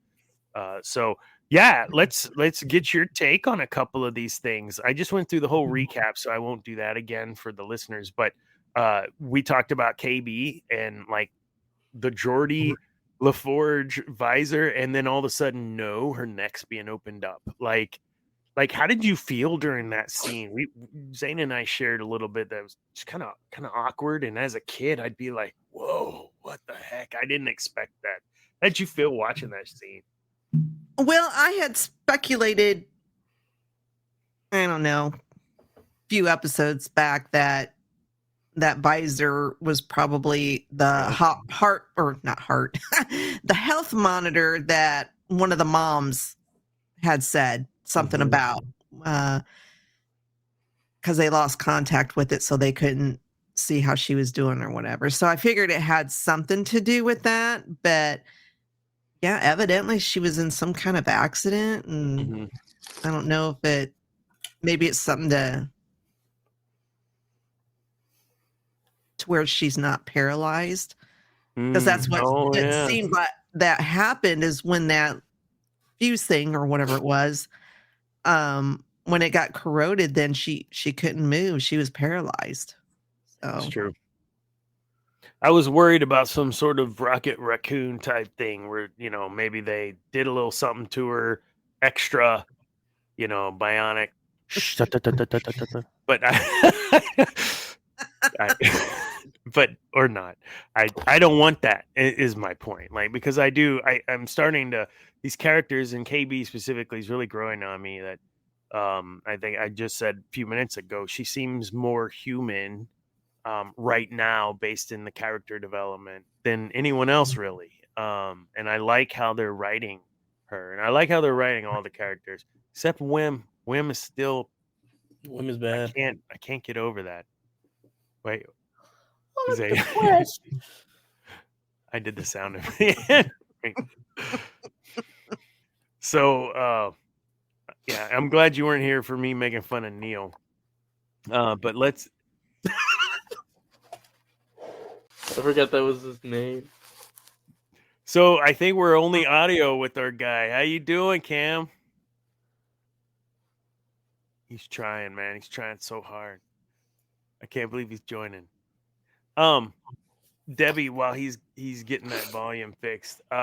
So yeah, let's get your take on a couple of these things. I just went through the whole recap, so I won't do that again for the listeners. But we talked about KB and like the Geordie LaForge visor, and then all of a sudden, no, her neck's being opened up. Like how did you feel during that scene? Zane and I shared a little bit that was just kind of awkward, and as a kid, I'd be like, "Whoa, what the heck? I didn't expect that." How did you feel watching that scene? Well, I had speculated, I don't know, a few episodes back that visor was probably the the health monitor that one of the moms had said something about. because they lost contact with it, so they couldn't see how she was doing or whatever. So I figured it had something to do with that. But yeah, evidently she was in some kind of accident, and Mhm. I don't know if maybe it's something to where she's not paralyzed, because that's what Oh, it yeah. seemed like that happened, is when that fuse thing or whatever it was, when it got corroded, then she couldn't move. She was paralyzed. That's So true. I was worried about some sort of Rocket Raccoon type thing where, maybe they did a little something to her extra, bionic. But I but or not. I don't want that is my point. Like, because I'm starting to, these characters, and KB specifically is really growing on me, that I think I just said a few minutes ago, she seems more human right now based in the character development than anyone else really. And I like how they're writing her, and I like how they're writing all the characters except Wim. Wim is still, Wim is bad. I can't get over that. Wait, I'm Zay. depressed. I did the sound of it. So yeah, I'm glad you weren't here for me making fun of Neil. But let's I forgot that was his name. So I think we're only audio with our guy. How you doing, Cam? He's trying, man. He's trying so hard. I can't believe he's joining. Debbie, while he's getting that volume fixed, we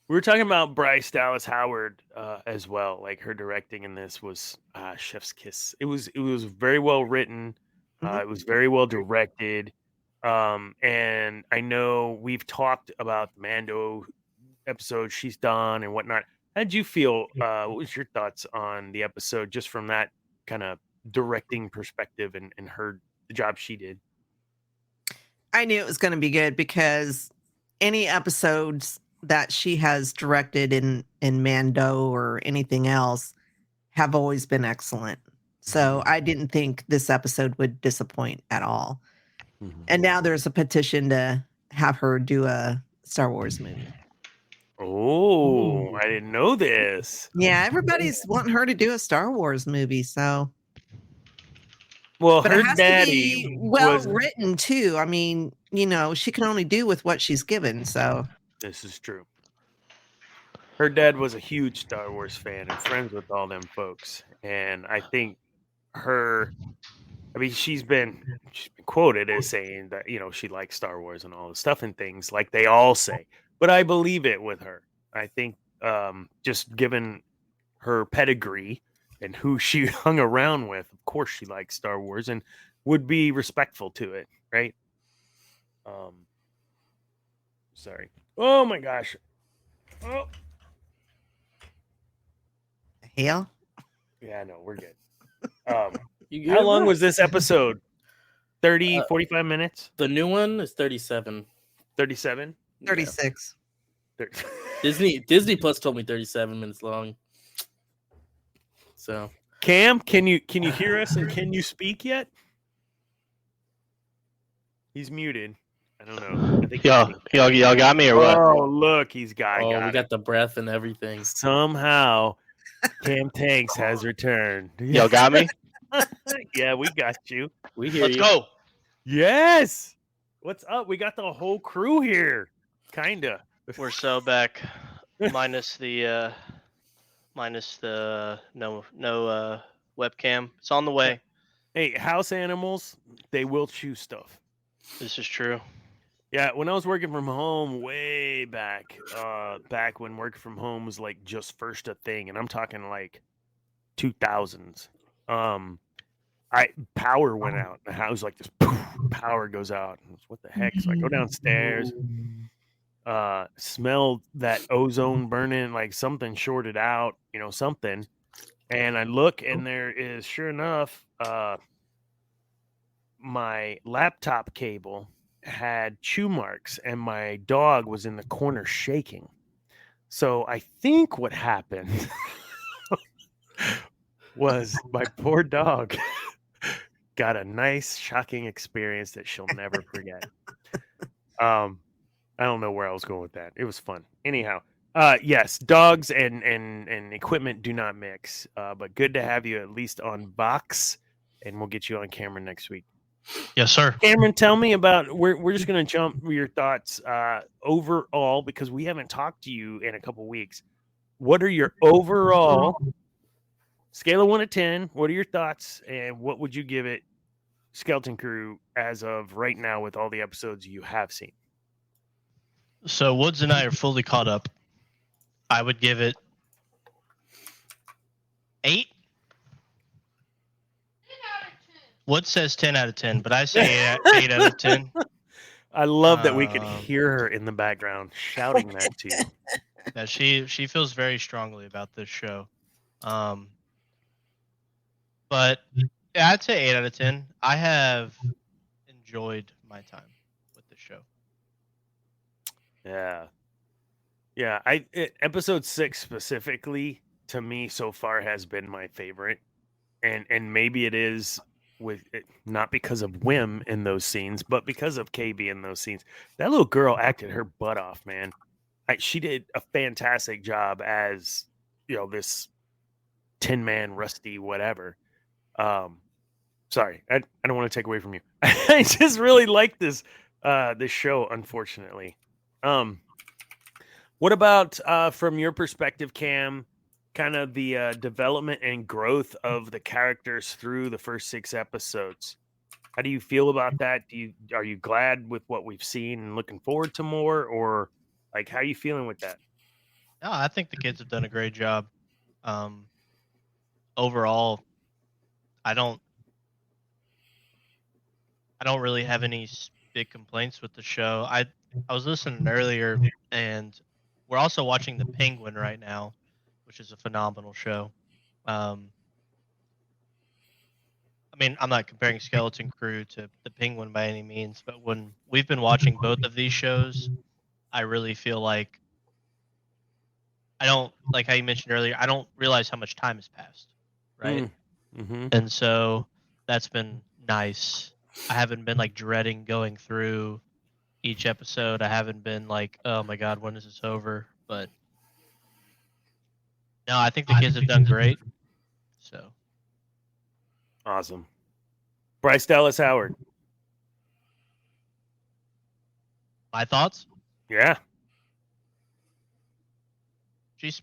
were talking about Bryce Dallas Howard as well. Like, her directing in this was chef's kiss. It was very well written. It was very well directed. And I know we've talked about the Mando episode she's done and whatnot. How did you feel? What was your thoughts on the episode, just from that kind of directing perspective, and the job she did? I knew it was going to be good, because any episodes that she has directed in Mando or anything else have always been excellent. So I didn't think this episode would disappoint at all. Mm-hmm. And now there's a petition to have her do a Star Wars movie. Oh, I didn't know this. Yeah, everybody's wanting her to do a Star Wars movie. So, Well, but her it has daddy to be well was. written too. I mean, she can only do with what she's given. So This is true. Her dad was a huge Star Wars fan and friends with all them folks, and I think she's been quoted as saying that she likes Star Wars and all the stuff and things, like they all say. But I believe it with her. I think just given her pedigree and who she hung around with, of course she likes Star Wars and would be respectful to it, right? Sorry. Oh my gosh. Oh. hell, Yeah, no, we're good. You good, How long bro? was this episode? 30, 45 minutes? The new one is 37. 37? 36. Disney Plus told me 37 minutes long. So, Cam, can you hear us, and can you speak yet? He's muted. I don't know. I think y'all got me or what? Oh, look, we we got got the breath and everything. Somehow Cam Tanks has returned. Y'all got me? Yeah, we got you. We hear Let's you. go. Yes. What's up? We got the whole crew here. Kinda. We're so back, minus the no webcam. It's on the way. Hey, house animals, they will chew stuff. This is true. Yeah, when I was working from home way back when working from home was like just first a thing, and I'm talking like 2000s. Power went out. The house, like, this poof, power goes out. What the heck? So I go downstairs, smell that ozone burning, like something shorted out, something. And I look, and there is, sure enough, my laptop cable had chew marks, and my dog was in the corner shaking. So I think what happened was my poor dog got a nice, shocking experience that she'll never forget. I don't know where I was going with that. It was fun. Anyhow, yes, dogs and equipment do not mix. But good to have you at least on Vox, and we'll get you on camera next week. Yes, sir. Cameron, tell me about. We're just gonna jump your thoughts overall because we haven't talked to you in a couple weeks. What are your overall scale of 1 to 10? What are your thoughts, and what would you give it, Skeleton Crew, as of right now with all the episodes you have seen? So Woods and I are fully caught up. I would give it 8. Woods says 10 out of 10, but I say 8 out of 10. I love that we could hear her in the background shouting that to you. Yeah, she feels very strongly about this show. But yeah, I'd say 8 out of 10. I have enjoyed my time with the show. Yeah. Episode 6 specifically to me so far has been my favorite, and maybe it is with it, not because of Wim in those scenes, but because of KB in those scenes. That little girl acted her butt off, man. She did a fantastic job as this Tin Man, Rusty, whatever. Sorry, I don't want to take away from you. I just really like this show, unfortunately. What about from your perspective, Cam, kind of the development and growth of the characters through the first 6 episodes? How do you feel about that? Are you glad with what we've seen and looking forward to more, or like how are you feeling with that? No, I think the kids have done a great job. Overall, I don't really have any big complaints with the show. I was listening earlier, and we're also watching The Penguin right now, which is a phenomenal show. I mean, I'm not comparing Skeleton Crew to The Penguin by any means, but when we've been watching both of these shows, I really feel like I don't, like how you mentioned earlier, I don't realize how much time has passed, right? Mm-hmm. And so that's been nice. I haven't been like dreading going through each episode. I haven't been like, oh my God, when is this over? But no, I think the kids have done great. So Awesome. Bryce Dallas Howard. my thoughts? Yeah. She's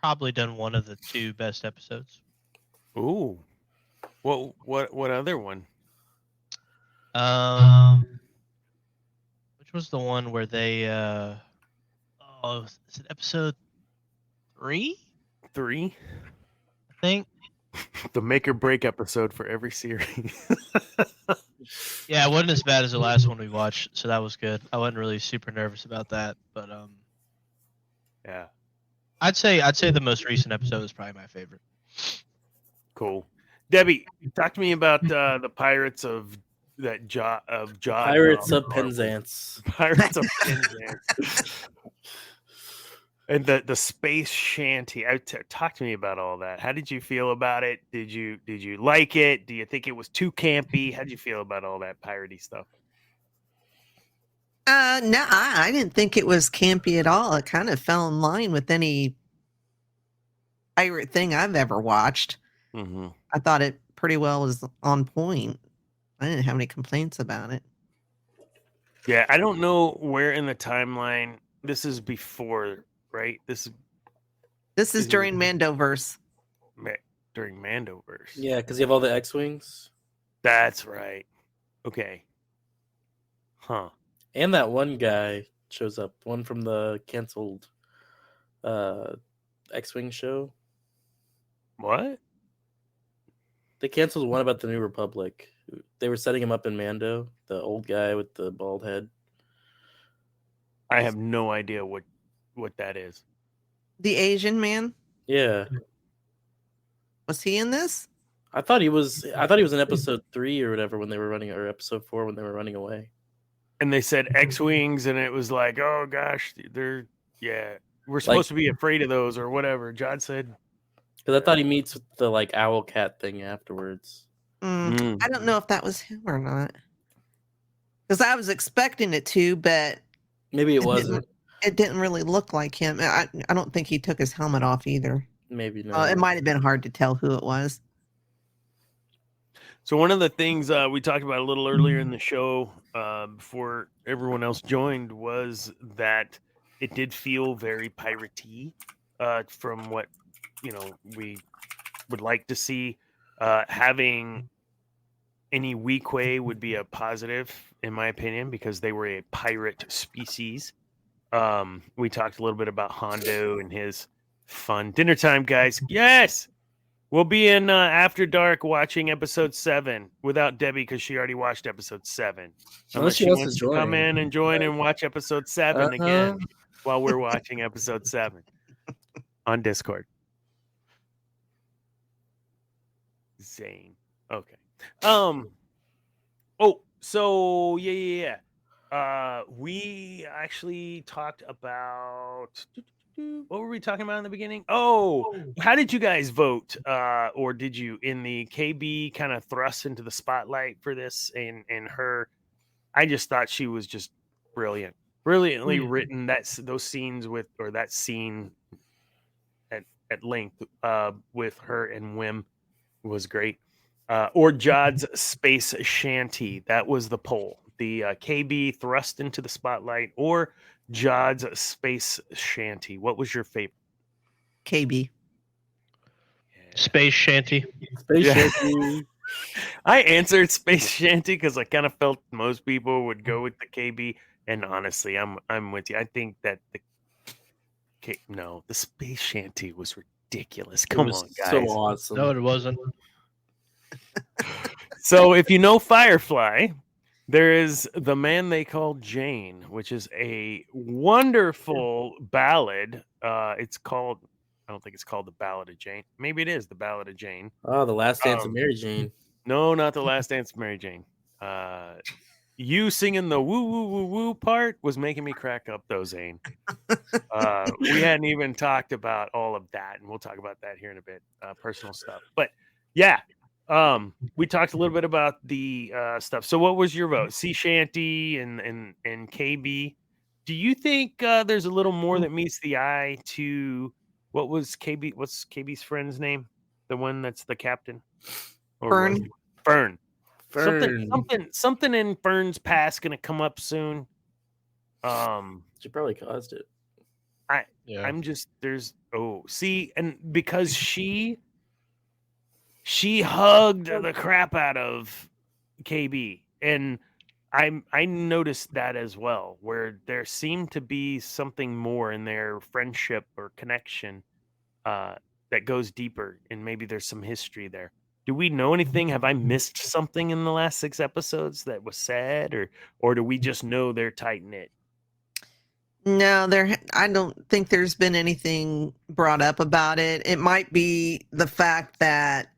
probably done one of the 2 best episodes. Ooh. What other one? Which was the one where they is it episode 3? 3? I think. The make or break episode for every series. Yeah, it wasn't as bad as the last one we watched, so that was good. I wasn't really super nervous about that, but Yeah. I'd say the most recent episode is probably my favorite. Cool. Debbie, talk to me about the Pirates of that Jod. Pirates of Penzance. Pirates of Penzance. And the space shanty. Talk to me about all that. How did you feel about it? Did you like it? Do you think it was too campy? How did you feel about all that piratey stuff? No, I didn't think it was campy at all. It kind of fell in line with any pirate thing I've ever watched. Mm-hmm. I thought it pretty well was on point. I didn't have any complaints about it. Yeah, I don't know where in the timeline this is before, right? This is during Mandoverse. During Mandoverse. Yeah, because you have all the X-Wings. That's right. Okay. Huh. And that one guy shows up. One from the canceled X-Wing show. What? They canceled one about the New Republic. They were setting him up in Mando, the old guy with the bald head. I have no idea what that is. The Asian man? Yeah. Was he in this? I thought he was in episode 3 or whatever when they were running, or episode 4 when they were running away. And they said X-Wings, and it was like, oh gosh, we're supposed to be afraid of those or whatever. John said. Because I thought he meets with the like owl cat thing afterwards. I don't know if that was him or not. Because I was expecting it to, but Maybe it it wasn't. it didn't really look like him. I don't think he took his helmet off either. Maybe not. It might have been hard to tell who it was. So one of the things we talked about a little earlier in the show, before everyone else joined, was that it did feel very piratey, from what we would like to see. Having any Weequay would be a positive, in my opinion, because they were a pirate species. We talked a little bit about Hondo and his fun dinner time, guys. Yes, we'll be in After Dark watching episode 7 without Debbie because she already watched episode 7. Unless she wants to come in and join and watch episode 7 again while we're watching episode 7 on Discord. Zane. Okay. Oh, so yeah. We actually talked about what were we talking about in the beginning? Oh, how did you guys vote? Or did you in the KB kind of thrust into the spotlight for this and her? I just thought she was just brilliantly written. Those scenes that scene at length with her and Wim was great. Or Jod's Space Shanty. That was the poll. The KB thrust into the spotlight or Jod's Space Shanty. What was your favorite? KB. Space Shanty. Space Shanty. I answered Space Shanty because I kind of felt most people would go with the KB. And honestly, I'm with you. I think that the Space Shanty was ridiculous. Come on, guys. So awesome. No, it wasn't. So if you know Firefly, there is The Man They Call Jane, which is a wonderful ballad. It's called, I don't think it's called The Ballad of Jane. Maybe it is The Ballad of Jane. Oh, The Last Dance of Mary Jane. No, not The Last Dance of Mary Jane. You singing the woo woo woo woo part was making me crack up though, Zane. We hadn't even talked about all of that, and we'll talk about that here in a bit, personal stuff. But yeah, we talked a little bit about the stuff. So what was your vote? Sea Shanty and KB. Do you think there's a little more that meets the eye to what was KB? What's KB's friend's name? The one that's the captain? Fern. Fern. Fern. Something in Fern's past gonna come up soon. She probably caused it. I'm just and because she hugged the crap out of KB, and I noticed that as well, where there seemed to be something more in their friendship or connection that goes deeper, and maybe there's some history there. Do we know anything? Have I missed something in the last 6 episodes that was said, or do we just know they're tight knit? No, I don't think there's been anything brought up about it. It might be the fact that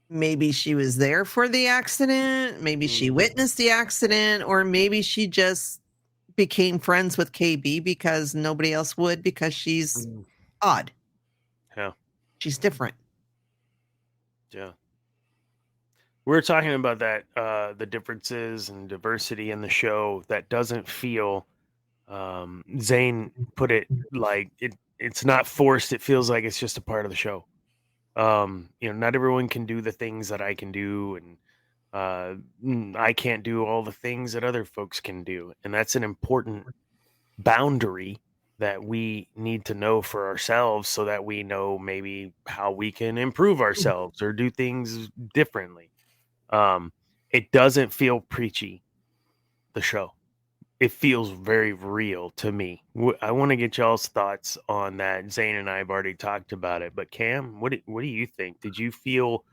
maybe she was there for the accident, maybe she witnessed the accident, or maybe she just became friends with KB because nobody else would, because she's odd. Yeah. She's different. Yeah. We were talking about that, the differences and diversity in the show that doesn't feel, Zane put it like it's not forced. It feels like it's just a part of the show. Not everyone can do the things that I can do, and I can't do all the things that other folks can do. And that's an important boundary that we need to know for ourselves so that we know maybe how we can improve ourselves or do things differently. It doesn't feel preachy, the show. It feels very real to me. I want to get y'all's thoughts on that. Zane and I have already talked about it, but Cam, what do you think? Did you feel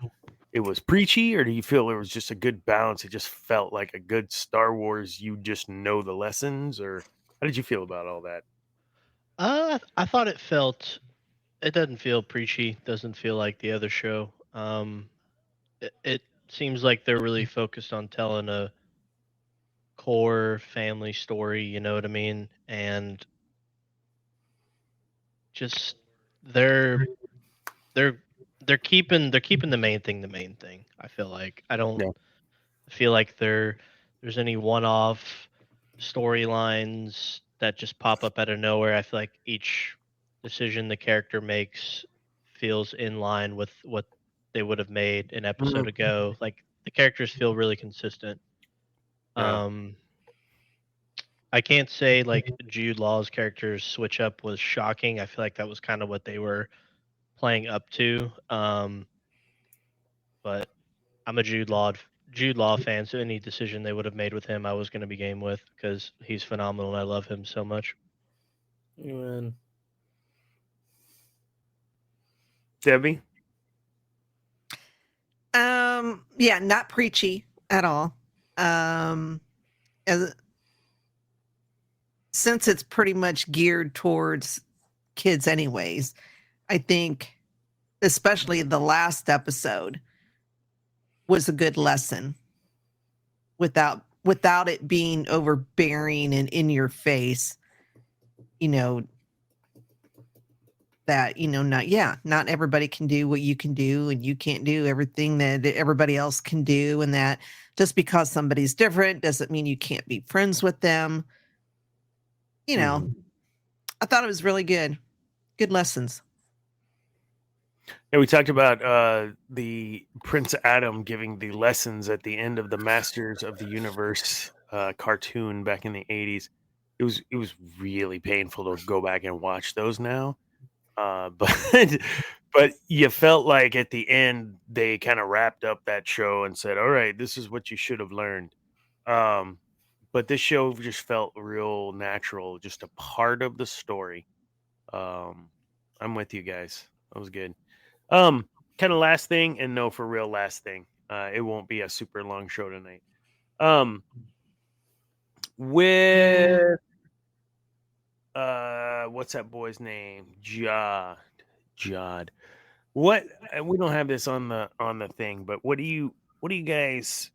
it was preachy, or do you feel it was just a good balance? It just felt like a good Star Wars. You just know the lessons, or how did you feel about all that? I thought it doesn't feel preachy. Doesn't feel like the other show. It seems like they're really focused on telling a core family story, you know what I mean? And just they're they're keeping the main thing. I feel like I don't Yeah. feel like there's any one-off storylines that just pop up out of nowhere. I feel like each decision the character makes feels in line with what they would have made an episode ago. Like the characters feel really consistent. Yeah. I can't say like Jude Law's character's switch up was shocking. I feel like that was kind of what they were playing up to. But I'm a Jude Law fan, so any decision they would have made with him, I was going to be game with because he's phenomenal and I love him so much. Man. Debbie? Yeah, not preachy at all. As, since it's pretty much geared towards kids anyways, I think especially the last episode was a good lesson without it being overbearing and in your face, you know, that, you know, not everybody can do what you can do, and you can't do everything that everybody else can do, and that just because somebody's different doesn't mean you can't be friends with them. You know, I thought it was really good. Good lessons. Yeah, we talked about the Prince Adam giving the lessons at the end of the Masters of the Universe cartoon back in the 80s. It was really painful to go back and watch those now. But but you felt like at the end they kind of wrapped up that show and said, "All right, this is what you should have learned." But this show just felt real natural, just a part of the story. I'm with you guys. That was good. Kind of last thing, and no, for real, last thing. It won't be a super long show tonight. With what's that boy's name? Jod. What we don't have this on the thing, but what do you guys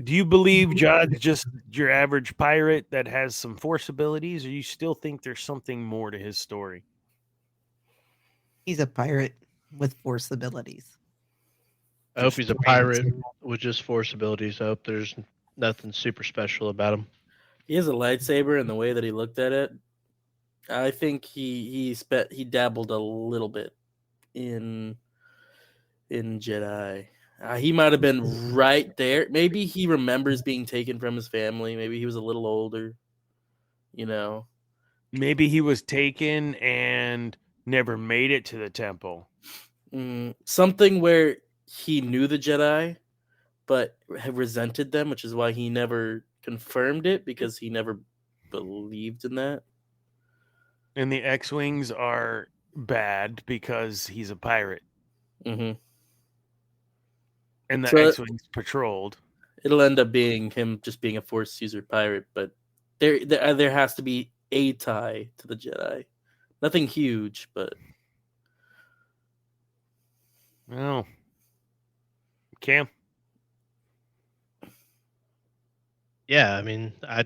do? You believe Jod's just your average pirate that has some force abilities, or you still think there's something more to his story? He's a pirate with force abilities. I hope Just he's a pirate with just force abilities. I hope there's nothing super special about him. He has a lightsaber, and the way that he looked at it, I think he dabbled a little bit in Jedi. He might have been right there. Maybe he remembers being taken from his family. Maybe he was a little older. You know, Maybe he was taken and never made it to the temple. something where he knew the Jedi, but resented them, which is why he never confirmed it, because he never believed in that. And the X-Wings are bad because he's a pirate. Mm-hmm. And the So X-Wings patrolled. it'll end up being him just being a Force user pirate, but there has to be a tie to the Jedi. Nothing huge, but Oh. Cam? Yeah, I mean, I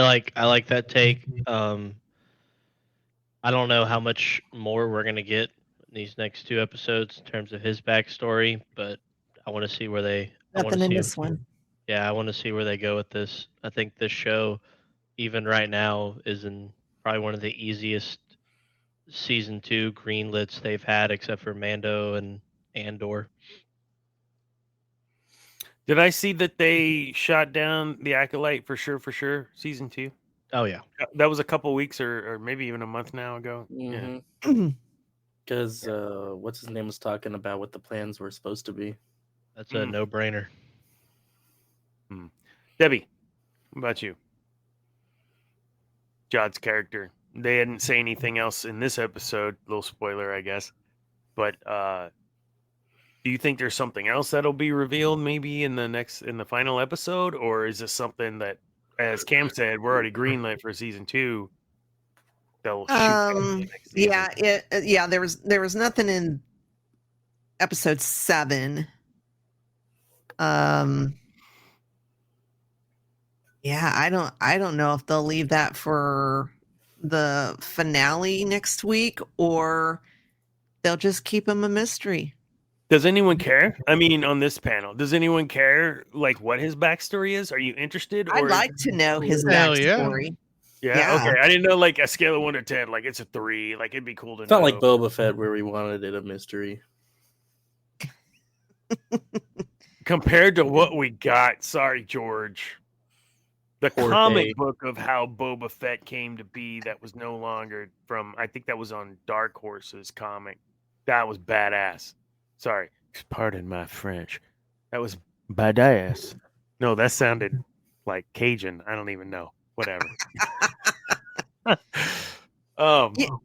like that take. I don't know how much more we're gonna get in these next two episodes in terms of his backstory, but I want to see where they. I want Nothing to in see. this one. Yeah, I want to see where they go with this. I think this show, even right now, is in probably one of the easiest season 2 greenlits they've had, except for Mando and Andor. Did I see that they shot down the Acolyte for sure, season 2? Oh yeah, That was a couple weeks or maybe even a month now ago. Yeah. because what's his name was talking about what the plans were supposed to be. that's a no-brainer. Debbie, what about you? Jod's character. They didn't say anything else in this episode. Little spoiler, I guess. But do you think there's something else that'll be revealed maybe in the final episode, or is this something that, as Cam said, we're already greenlit for season 2? They'll shoot that in the next season. Yeah, there was nothing in episode 7. Yeah, I don't know if they'll leave that for the finale next week, or they'll just keep him a mystery. Does anyone care? I mean, on this panel, does anyone care like what his backstory is? Are you interested? I'd Or like to know his Hell yeah. backstory. yeah, Yeah. okay. I didn't know like a scale of 1 to 10. Like it's a 3. Like it'd be cool to It's know. not like Boba Fett where we wanted it a mystery. Compared to what we got. Sorry, George. The Poor comic Dave. book of how Boba Fett came to be that was no longer from, I think that was on Dark Horse's comic. That was badass. Sorry. Pardon my French. That was badass. No, that sounded like Cajun. I don't even know. Whatever.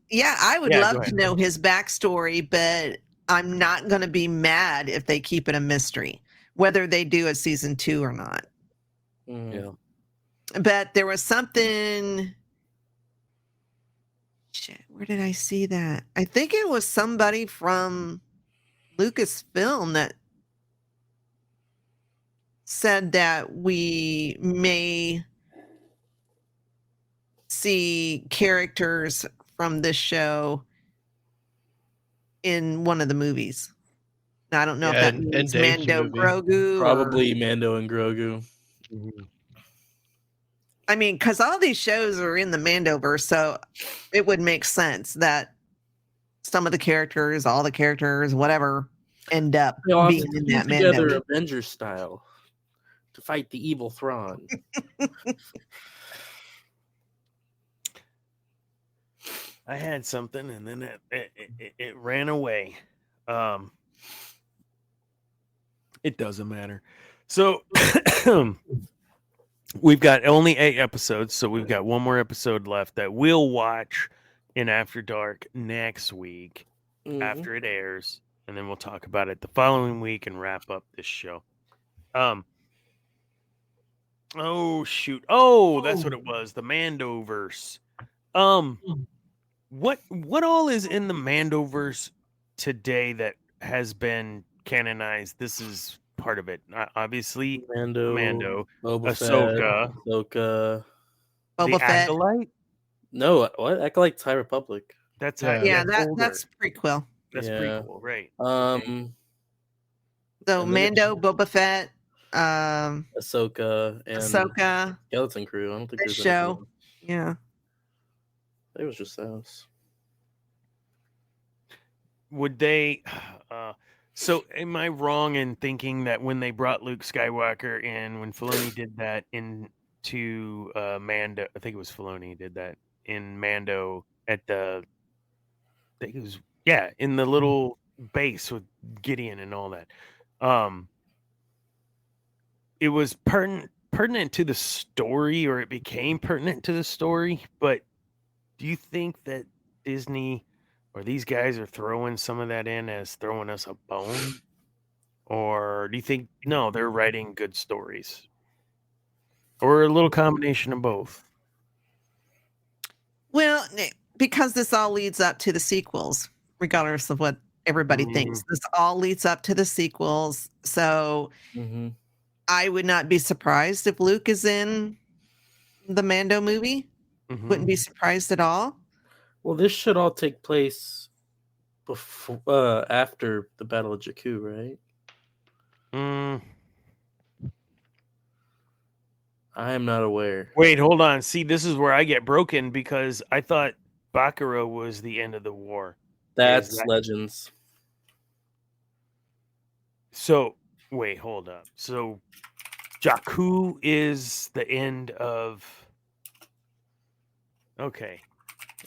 Yeah, I would Yeah, go love ahead. to know his backstory, but I'm not going to be mad if they keep it a mystery, whether they do a season 2 or not. Yeah. But there was something. Shit, where did I see that? I think it was somebody from Lucasfilm that said that we may see characters from this show in one of the movies. Now, I don't know if Yeah, that in means Dave's Mando movie. Grogu. Probably Mando and Grogu. I mean, because all these shows are in the Mandoverse, so it would make sense that some of the characters, all the characters, whatever, end up They all have being to in team that together Mando. Avengers style to fight the evil Thrawn. I had something and then it ran away. It doesn't matter. So we've got only 8 episodes, so we've got one more episode left that we'll watch in After Dark next week after it airs, and then we'll talk about it the following week and wrap up this show. Oh shoot. Oh, that's what it was. The Mandoverse. What all is in the Mandoverse today that has been canonized? This is part of it. Obviously, Mando, Boba Ahsoka, Fett, Ahsoka. Boba the Fett. Acolyte. No, what? Acolyte's High Republic. That's Yeah. that's That's prequel. That's Yeah. prequel, right? So And then Mando, Boba Fett, Ahsoka and Ahsoka, Skeleton Crew. I don't think this there's anything show. else. Yeah. It was just those. Would they? So, am I wrong in thinking that when they brought Luke Skywalker in, when Filoni did that into Mando, I think it was Filoni did that in Mando at the, I think it was in the little base with Gideon and all that. It was pertinent to the story, or it became pertinent to the story. But do you think that Disney or these guys are throwing some of that in as throwing us a bone? Or do you think, no, they're writing good stories? Or a little combination of both? Well, because this all leads up to the sequels, regardless of what everybody thinks. This all leads up to the sequels. So I would not be surprised if Luke is in the Mando movie. Wouldn't be surprised at all. Well, this should all take place before, after the Battle of Jakku, right? I am not aware. Wait, hold on. See, this is where I get broken because I thought Bakura was the end of the war. That's Legends. So, wait, hold up. So, Jakku is the end of. Okay.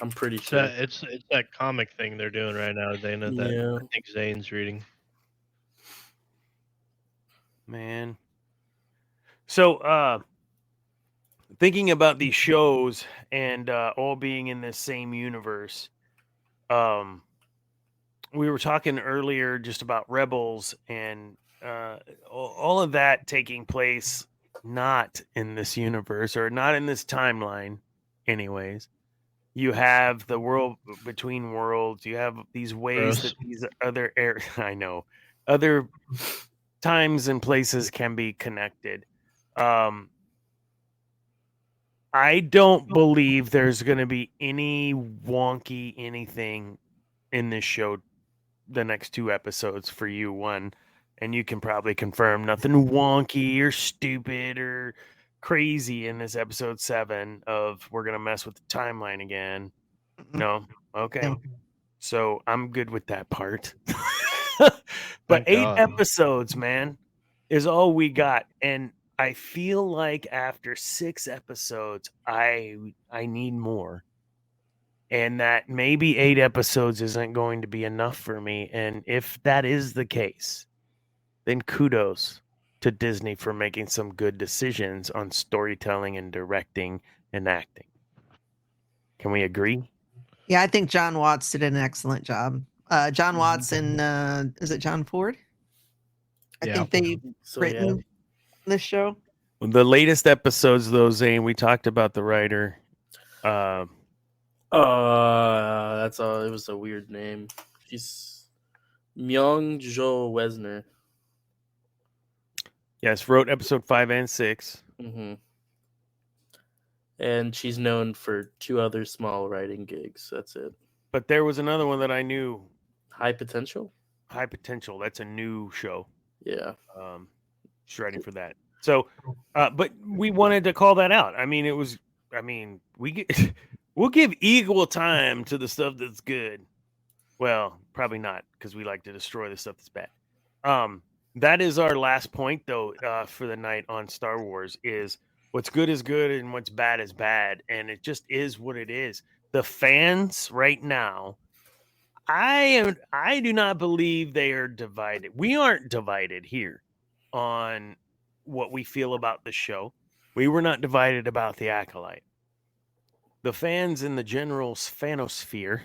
I'm pretty sure. It's that comic thing they're doing right now, Dana, that I think Zane's reading. Man. So, thinking about these shows and all being in the same universe, we were talking earlier just about Rebels and all of that taking place not in this universe or not in this timeline, anyways. You have the world between worlds. You have these ways that these other I know other times and places can be connected. I don't believe there's going to be any wonky anything in this show the next 2 episodes for you. One, and you can probably confirm nothing wonky or stupid or crazy in this episode 7 of we're gonna mess with the timeline again. Mm-mm. No, okay. No. So I'm good with that part. But Thank 8 God. episodes, man, is all we got, and I feel like after 6 episodes, I need more, and that maybe 8 episodes isn't going to be enough for me. And if that is the case, then kudos to Disney for making some good decisions on storytelling and directing and acting. Can we agree? Yeah, I think John Watts did an excellent job. John Watts and is it John Ford? I Yeah. think they've So written this show. The latest episodes, though, Zane, we talked about the writer. that's all. It was a weird name. She's Myung Jo Wesner. Yes, wrote episode 5 and 6. Mm-hmm. And she's known for 2 other small writing gigs. That's it. But there was another one that I knew, High Potential. High Potential. That's a new show. Yeah. She's writing for that. So, but we wanted to call that out. I mean, it was. I mean, we'll give equal time to the stuff that's good. Well, probably not, because we like to destroy the stuff that's bad. That is our last point, though, for the night on Star Wars. Is what's good is good and what's bad is bad, and it just is what it is. The fans right now, I do not believe they are divided. We aren't divided here on what we feel about the show. We were not divided about the Acolyte. The fans in the general fanosphere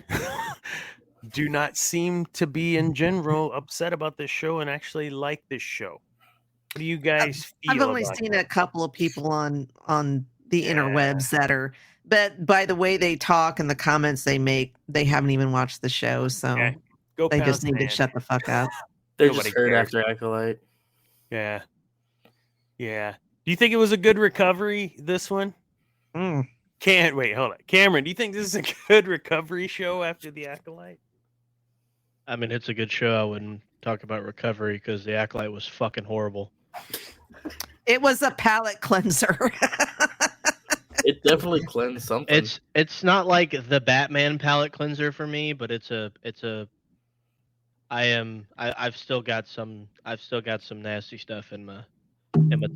do not seem to be in general upset about this show and actually like this show. What do you guys feel? I've only about seen that? a couple of people on the Yeah. interwebs that are, but by the way they talk and the comments they make, they haven't even watched the show, so Okay. Go they pound just need to sand. shut the fuck up. They're Nobody just hurt cares. after Acolyte. Yeah. Yeah. Do you think it was a good recovery, this one? Mm. Can't wait, hold on. Cameron, do you think this is a good recovery show after the Acolyte? I mean, it's a good show. I wouldn't talk about recovery because the Acolyte was fucking horrible. It was a palate cleanser. It definitely cleansed something. It's not like the Batman palette cleanser for me, but I've still got some nasty stuff in my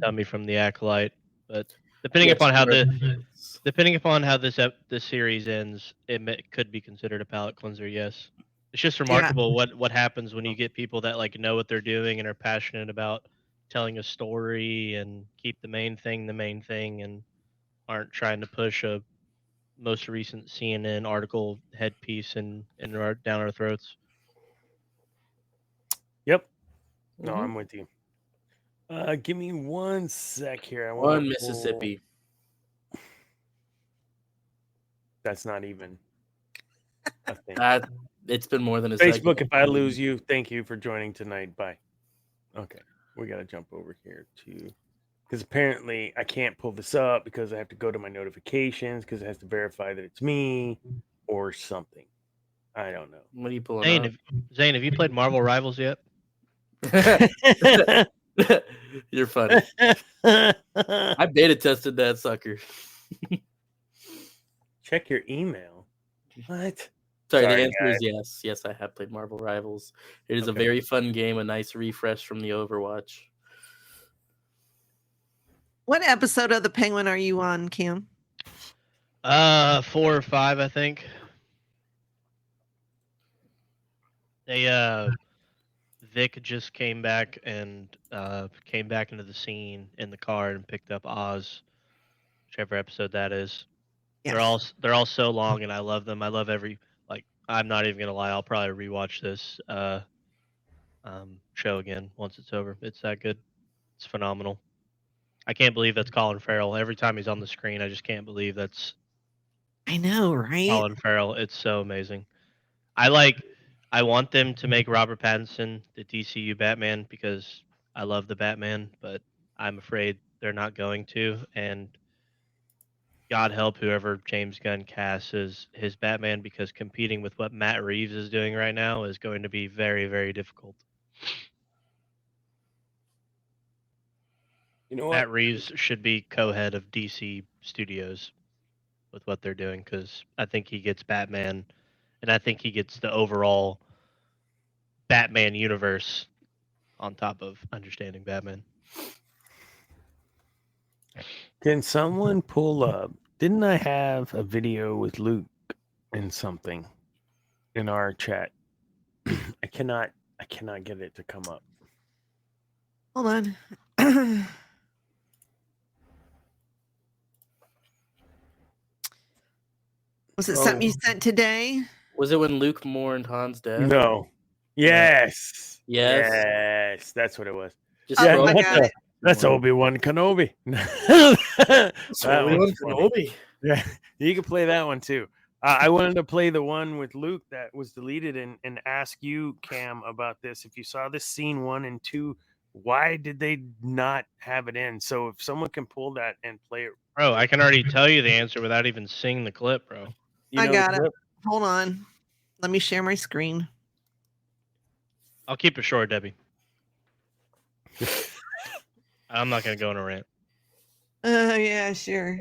tummy from the Acolyte. But depending upon how this series ends, it could be considered a palate cleanser. Yes, it's just remarkable what happens when you get people that like know what they're doing and are passionate about telling a story and keep the main thing and aren't trying to push a most recent CNN article headpiece down our throats. Yep. No, Mhm. I'm with you. Give me 1 sec here. I One want Mississippi. That's not even a thing. It's been more than a Facebook, second. if I lose you, thank you for joining tonight. Bye. Okay. We got to jump over here to, because apparently I can't pull this up because I have to go to my notifications because it has to verify that it's me or something. I don't know. What are you pulling up? Zane, have you played Marvel Rivals yet? You're funny. I beta tested that sucker. Check your email. What? Sorry, Sorry, the answer guys. is yes. Yes, I have played Marvel Rivals. It is a Okay. very fun game, a nice refresh from the Overwatch. What episode of The Penguin are you on, Kim? 4 or 5, I think. Vic just came back and came back into the scene in the car and picked up Oz, whichever episode that is. Yes. They're all so long, and I love them. I love every I'm not even gonna lie. I'll probably rewatch this show again once it's over. It's that good. It's phenomenal. I can't believe that's Colin Farrell. Every time he's on the screen, I just can't believe that's I know, right? Colin Farrell. It's so amazing. I want them to make Robert Pattinson the DCU Batman because I love the Batman, but I'm afraid they're not going to. And God help whoever James Gunn casts as his Batman, because competing with what Matt Reeves is doing right now is going to be very, very difficult. You know what? Matt Reeves should be co-head of DC Studios with what they're doing, because I think he gets Batman, and I think he gets the overall Batman universe on top of understanding Batman. Can someone pull up? Didn't I have a video with Luke and something in our chat? I cannot get it to come up. Hold on. Was it something you sent today? Was it when Luke mourned Han's death? No. Yes. Yes. Yes. That's what it was. Just Oh, Yeah, I scroll. got it. That's Obi-Wan Kenobi. So That Obi-Wan one's funny. Kenobi. Yeah, you can play that one too. I wanted to play the one with Luke that was deleted and ask you, Cam, about this. If you saw this scene 1 and 2, why did they not have it in? So if someone can pull that and play it, Bro, I can already tell you the answer without even seeing the clip, bro. you I know, got the it. clip? Hold on. Let me share my screen. I'll keep it short, Debbie. I'm not going to go on a rant. Yeah, sure.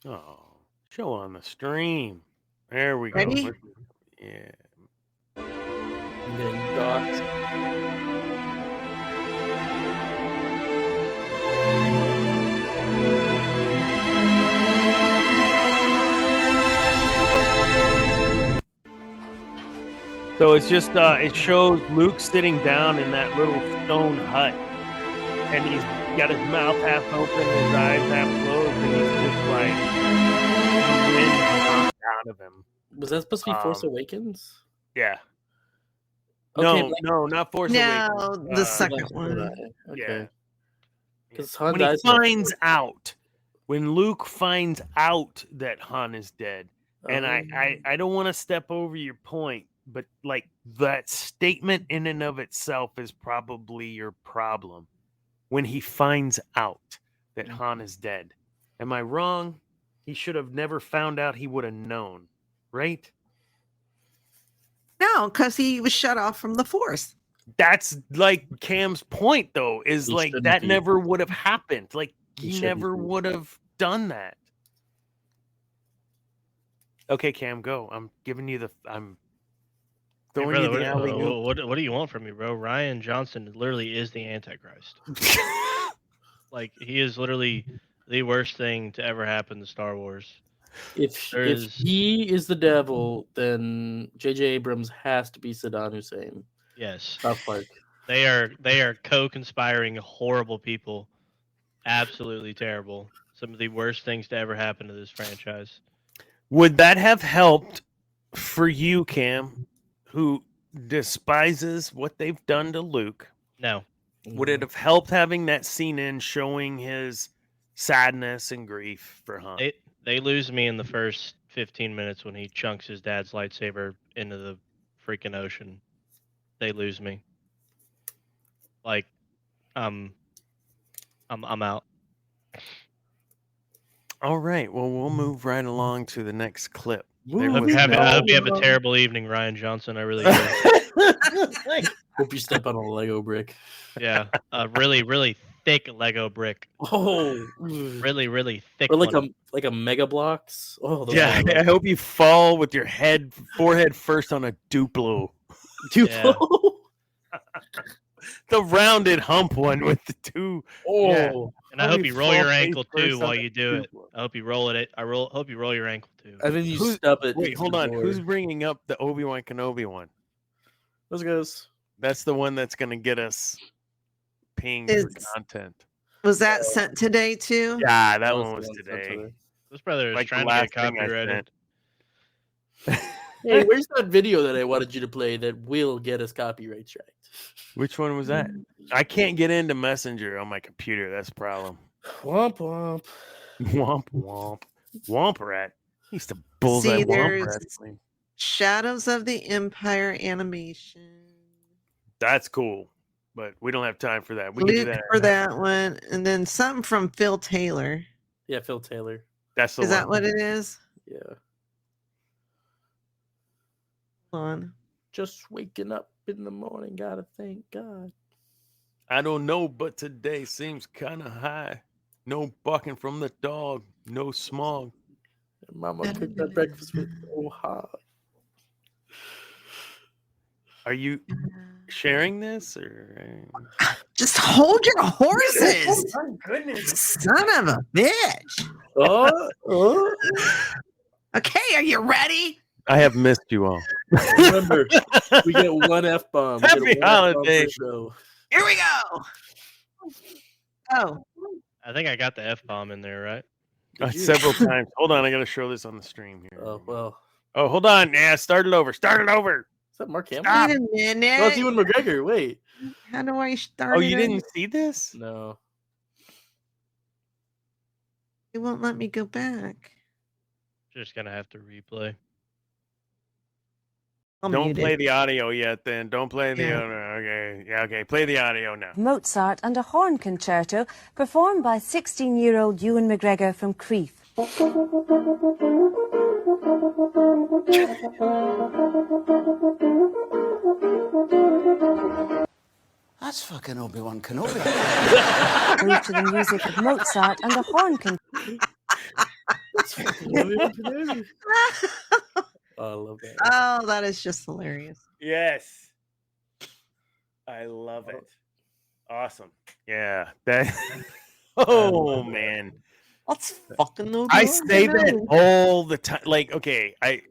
Oh, show on the stream. There we Ready? go. Yeah. I'm getting doxed. So it's just it shows Luke sitting down in that little stone hut, and he's got his mouth half open, his eyes half closed, and he's just like the wind knocked out of him. Was that supposed to be Force Um, Awakens? Yeah. Okay, No, like- no, not Force No, Awakens. the second one. Okay. Yeah. Because Han When he dies in the finds out, when Luke finds out that Han is dead, and I don't want to step over your point, but like that statement in and of itself is probably your problem. When he finds out that Han is dead, am I wrong? He should have never found out. He would have known, right? No, because he was shut off from the Force. That's like Cam's point, though, is He like shouldn't that be. never would have happened. Like He he shouldn't never be. would have done that. Okay, Cam, go. I'm giving you the. I'm Hey, throwing brother, you the alley oop. what do you want from me, bro? Ryan Johnson literally is the Antichrist. Like, he is literally the worst thing to ever happen to Star Wars. If There if is- he is the devil, then J.J. Abrams has to be Saddam Hussein. Yes, South Park. they are co-conspiring horrible people. Absolutely terrible. Some of the worst things to ever happen to this franchise. Would that have helped for you, Cam, who despises what they've done to Luke? No, Would it have helped having that scene in showing his sadness and grief for Han? they lose me in the first 15 minutes when he chunks his dad's lightsaber into the freaking ocean. They lose me. Like, I'm out. All right. Well, we'll move right along to the next clip. I hope you have a terrible evening, Ryan Johnson. I really do. Hope you step on a Lego brick. Yeah, a really, really thick Lego brick. Oh, Really, really thick or like one. a Mega Blocks. Oh, those Yeah, are I hope you fall with your forehead first on a Duplo. Duplo. The rounded hump one with the two. Oh, Yeah. And I hope you roll your ankle too first while on you a do it. Duplo. I hope you roll it. Hope you roll your ankle too. and then you Who's- stub it. Wait, into hold the on. board. Who's bringing up the Obi-Wan Kenobi one? Those guys? That's the one that's going to get us pinged for It's- content. Was that sent today too? Yeah, that That one was the one today. This brother is Like the trying to get last thing I copyrighted. sent. Hey, where's that video that I wanted you to play that will get us copyright striked? Which one was that? I can't get into Messenger on my computer. That's the problem. Womp womp. Womp womp. Womp rat. He used to bullseye See, womp there's- rat. me. Shadows of the Empire animation. That's cool. but we don't have time for that. We can do Luke that. for that one, and then something from Phil Taylor. Yeah, Phil Taylor. That's the Is one. that what it is? Yeah. Hold on. Just waking up in the morning, gotta thank God. I don't know, but today seems kind of high. No barking from the dog, no smog. Mama cooked my breakfast with hard. Are you sharing this or? Just hold your horses, My goodness. son of a bitch. Oh. Okay, are you ready? I have missed you all. Remember, we get one F-bomb. We get Happy one F-bomb per holiday. show. Here we go. Oh, I think I got the F-bomb in there, right? Did you? Several times. Hold on, I got to show this on the stream here. Oh, well. Oh, hold on. Yeah, start it over. Start it over. Is that Mark Hamill? Stop. wait a minute. No, it's Ewan McGregor. Wait. How do I start? Oh, you didn't see this? No. It won't let me go back. Just gonna have to replay. I'll Don't mute play it. the audio yet, then. Don't play the Yeah. audio. Okay. Yeah, okay. Play the audio now. Mozart and a horn concerto performed by 16-year-old Ewan McGregor from Crieff. That's fucking Obi-Wan Kenobi. Moved to the music of Mozart and a horn concerto. Oh, I love that. Oh, that is just hilarious. Yes. I love it. Awesome. Yeah. That. Oh man. Let's fucking know. I say that all the time. Like, okay, I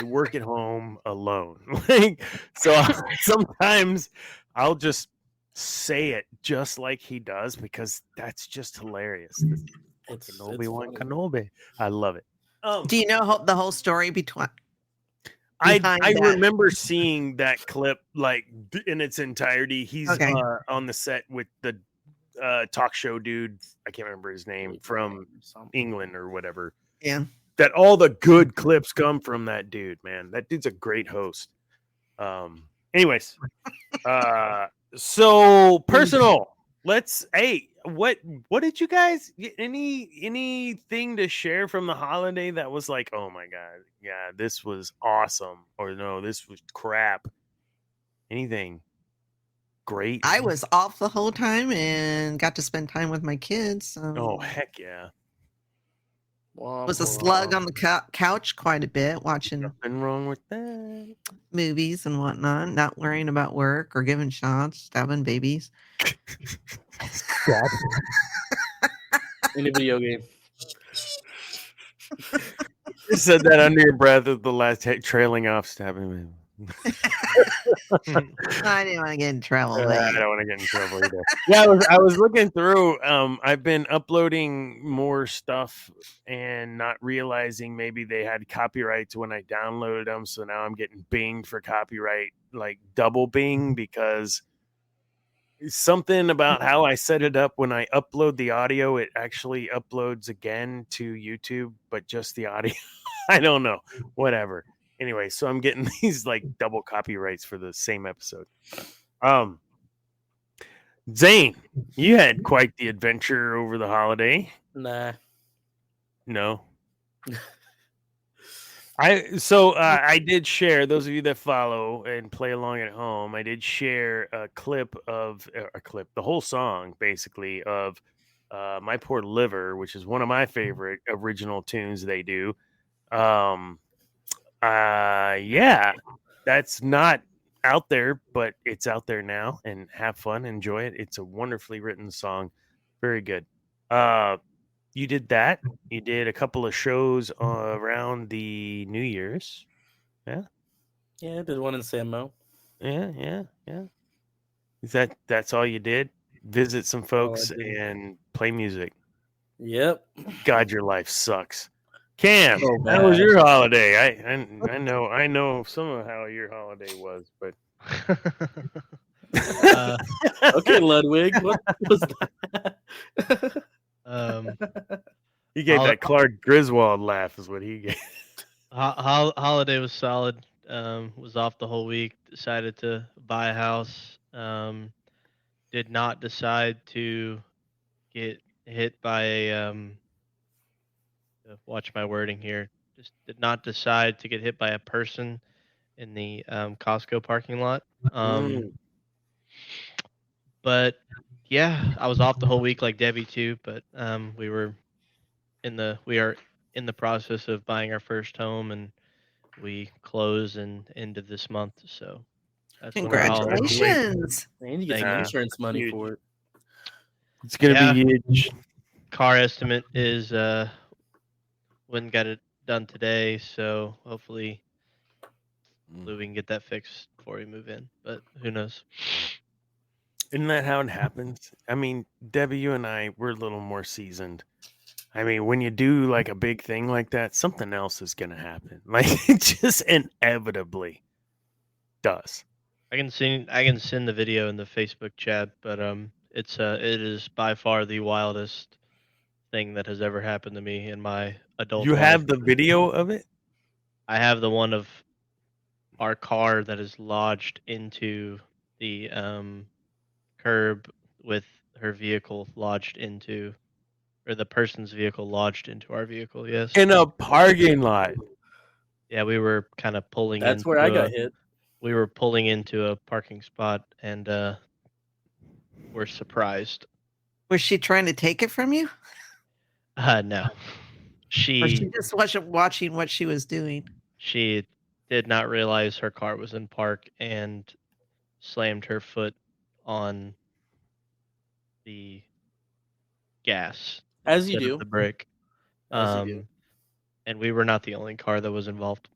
work at home alone. Like, so sometimes I'll just say it just like he does because that's just hilarious. It's Obi-Wan funny. Kenobi. I love it. Do you know the whole story between? I behind that? remember seeing that clip like in its entirety. He's Okay. on the set with the talk show dude. I can't remember his name from England or whatever. Yeah. That all the good clips come from that dude, man. That dude's a great host. Anyways, so personal. What did you guys anything to share from the holiday that was like, oh my god, yeah, this was awesome, or no, this was crap? Anything great? I was off the whole time and got to spend time with my kids. So Oh heck yeah. was a slug on the couch quite a bit, watching Nothing wrong with that. movies and whatnot, not worrying about work or giving shots, stabbing babies. In a video game. You said that under your breath at the last trailing off stabbing me. I didn't want to get in trouble. I but- don't want to get in trouble either. Yeah, I was looking through. I've been uploading more stuff and not realizing maybe they had copyrights when I downloaded them. So now I'm getting binged for copyright, like double bing, because something about how I set it up when I upload the audio, it actually uploads again to YouTube, but just the audio. I don't know. Whatever. Anyway, so I'm getting these like double copyrights for the same episode. Zane, you had quite the adventure over the holiday. Nah. No. I did share, those of you that follow and play along at home, I did share a clip, the whole song basically of My Poor Liver, which is one of my favorite original tunes they do. Yeah, that's not out there, but it's out there now, and have fun, enjoy it. It's a wonderfully written song. Very good. You did that. You did a couple of shows around the New Year's. Yeah, I did one in San Mo. Yeah. That's all you did? Visit some folks did. and play music. Yep. God, your life sucks. Cam, So how was bad. your holiday? I know some of how your holiday was, but Okay, Ludwig. What was that? he gave Hol- that Clark Griswold laugh is what he gave. Holiday was solid. Was off the whole week. Decided to buy a house. Did not decide to get hit by a watch my wording here. Just did not decide to get hit by a person in the Costco parking lot. But yeah, I was off the whole week like Debbie too. But we are in the process of buying our first home, and we close in end of this month. So that's when our holiday. Congratulations. And you get Thank some you. insurance money Huge. for it. It's gonna Yeah. be huge. Car estimate is wouldn't got it done today, so hopefully we can get that fixed before we move in. But who knows? Isn't that how it happens? I mean, Debbie, you and I, we're a little more seasoned. I mean, when you do like a big thing like that, something else is gonna happen. Like it just inevitably does. I can send the video in the Facebook chat, but it is by far the wildest thing that has ever happened to me in my adult You life. have the video of it? I have the one of our car that is lodged into the curb with her vehicle lodged into, or the person's vehicle lodged into our vehicle. Yes. In a parking lot. Yeah, we were kind of pulling. That's where I got hit. We were pulling into a parking spot, and we're surprised. Was she trying to take it from you? No. Or she just wasn't watching what she was doing? She did not realize her car was in park and slammed her foot on the gas. As you instead do. of the brake. As you do. And we were not the only car that was involved.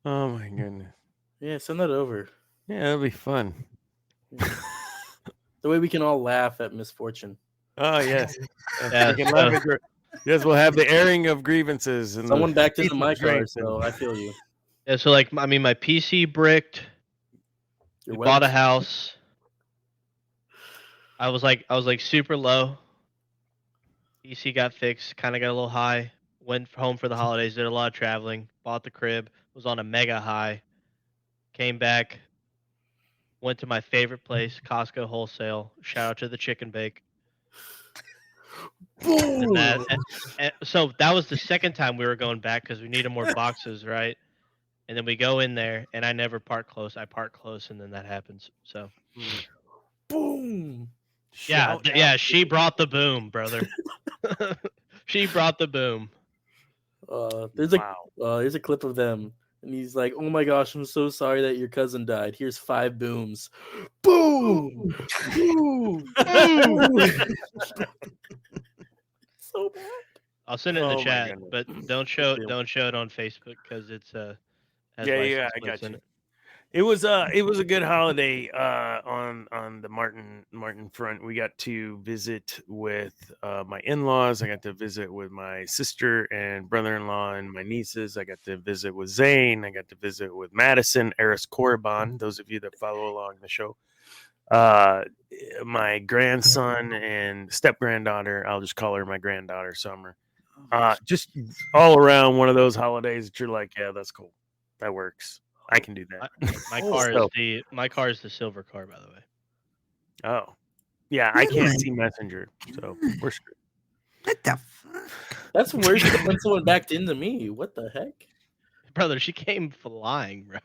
Oh my goodness. Yeah, send that over. Yeah, that'll be fun. The way we can all laugh at misfortune. Oh yes. Yeah, We can laugh at yes, we'll have the airing of grievances and Someone backed into teeth my of car, strength so I feel you. Yeah, so like my PC bricked. Your We bought a webs- house. I was like super low. PC got fixed, kind of got a little high. Went home for the holidays, did a lot of traveling. Bought the crib, was on a mega high. Came back, went to my favorite place, Costco Wholesale. Shout out to the chicken bake. Boom! And so that was the second time we were going back because we needed more boxes, right? And then we go in there, and I never park close. I park close, and then that happens. So Boom! Shout yeah, out she to- brought the boom, brother. She brought the boom. There's a clip of them, and he's like, "Oh my gosh, I'm so sorry that your cousin died. Here's 5 booms." Boom! Boom! So bad. I'll send it in the Oh my chat, goodness. but don't show it on Facebook because it's has Yeah, license I plates got in you. it. It was a good holiday on the Martin front. We got to visit with my in-laws. I got to visit with my sister and brother-in-law and my nieces. I got to visit with Zane. I got to visit with Madison, Eris Korriban. Those of you that follow along the show. My grandson and step-granddaughter. I'll just call her my granddaughter, Summer. Just all around one of those holidays that you're like, yeah, that's cool. That works. I can do that. My car is the silver car, by the way. Oh, yeah. I can't Really? see Messenger, so we're screwed. What the fuck? That's worse than when someone backed into me. What the heck? Brother, she came flying, bro.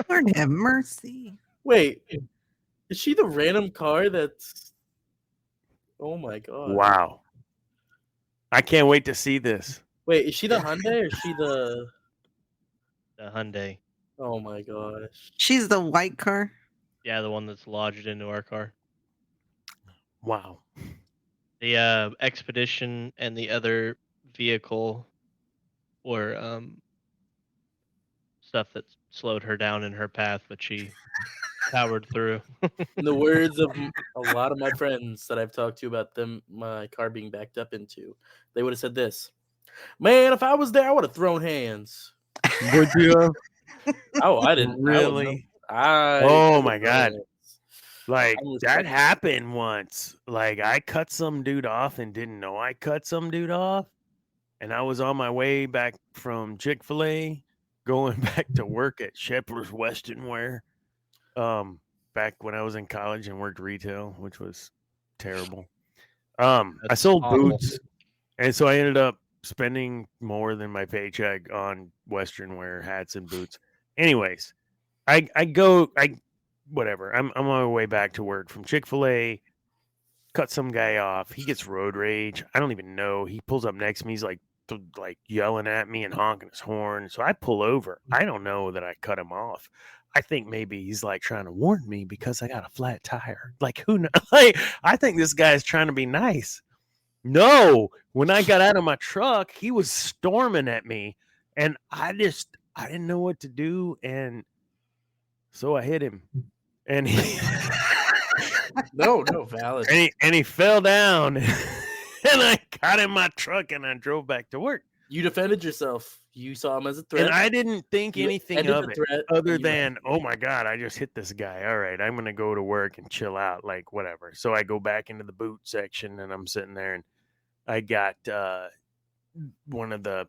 Lord have mercy. Wait, is she the random car that's? Oh my god! Wow. I can't wait to see this. Wait, is she the Hyundai or is she the? The Hyundai. Oh my gosh! She's the white car. Yeah, the one that's lodged into our car. Wow. The Expedition and the other vehicle were stuff that slowed her down in her path, but she powered through. In the words of a lot of my friends that I've talked to about my car being backed up into, they would have said this: "Man, if I was there, I would have thrown hands." Would you? Oh, I didn't Really? Oh my God. Like I'm that respectful. happened once. Like I cut some dude off and didn't know I cut some dude off. And I was on my way back from Chick-fil-A going back to work at Shepherd's Western Wear. Back when I was in college and worked retail, which was terrible. I That's sold awful. boots, and so I ended up spending more than my paycheck on Western Wear hats and boots. Anyways, I whatever. I'm on my way back to work from Chick-fil-A. Cut some guy off. He gets road rage. I don't even know. He pulls up next to me. He's like yelling at me and honking his horn. So I pull over. I don't know that I cut him off. I think maybe he's like trying to warn me because I got a flat tire. Like who knows? Like, I think this guy's trying to be nice. No, when I got out of my truck, he was storming at me, and I didn't know what to do, and so I hit him, and he No, valid. and he fell down, and I got in my truck and I drove back to work. You defended yourself. You saw him as a threat. And I didn't think You anything ended of the it threat, other you than, oh my God, I just hit this guy. All right, I'm going to go to work and chill out, like whatever. So I go back into the boot section and I'm sitting there and I got one of the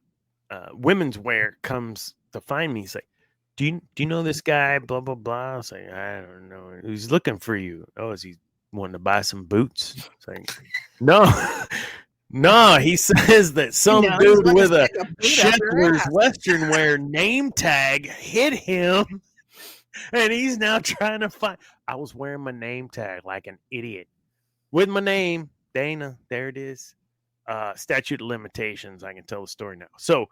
women's wear comes to find me. He's like, do you know this guy? Blah, blah, blah. I was like, I don't know. He's looking for you. Oh, is he wanting to buy some boots? It's like, no. No, he says that some You know, dude he's with a gonna stick a boot up your Shepherd's ass. Western Wear name tag hit him, and he's now trying to find. I was wearing my name tag like an idiot with my name, Dana. There it is. Statute of limitations. I can tell the story now. So, It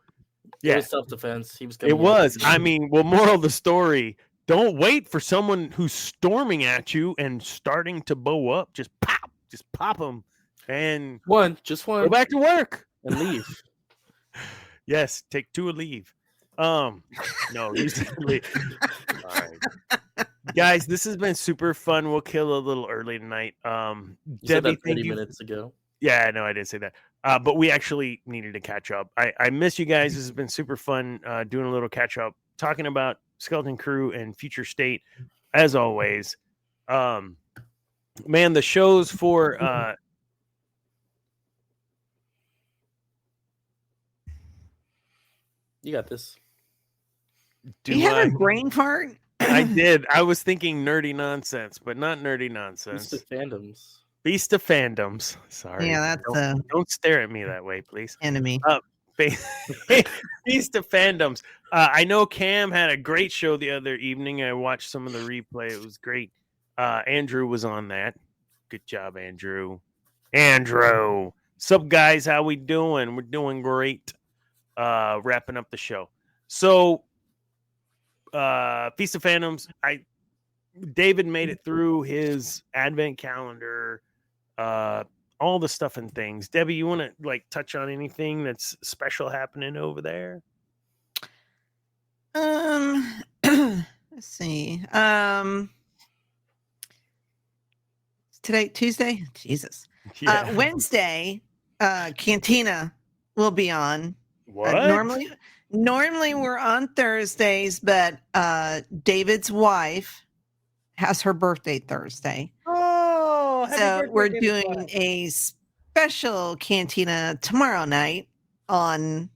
yeah, was self-defense. He was. it coming in. was. I mean, well, moral of the story: don't wait for someone who's storming at you and starting to bow up. Just pop them. And just go one, back to work and leave. Yes, take two and leave. No, you said leave. All right, guys, this has been super fun. We'll kill a little early tonight. You said Debbie, that thank 30 you. minutes ago. Yeah, I know I did say that. But we actually needed to catch up. I miss you guys. This has been super fun doing a little catch up, talking about Skeleton Crew and Future State, as always. Man, the shows for You got this. Do you have a brain fart? I did. I was thinking nerdy nonsense, but not nerdy nonsense. Beast of Fandoms. Beast of Fandoms. Sorry. Yeah, that's don't stare at me that way, please. enemy. Beast of Fandoms. I know Cam had a great show the other evening. I watched some of the replay. It was great. Andrew was on that. Good job, Andrew. Andrew. Sup, guys? How we doing? We're doing great. Wrapping up the show. So, Feast of Phantoms. David made it through his advent calendar, all the stuff and things. Debbie, you want to like touch on anything that's special happening over there? Let's see. Today, Tuesday? Jesus. Yeah. Wednesday, Cantina will be on. What? Normally we're on Thursdays, but David's wife has her birthday Thursday. Oh, happy So birthday, we're David's doing wife. a special Cantina tomorrow night on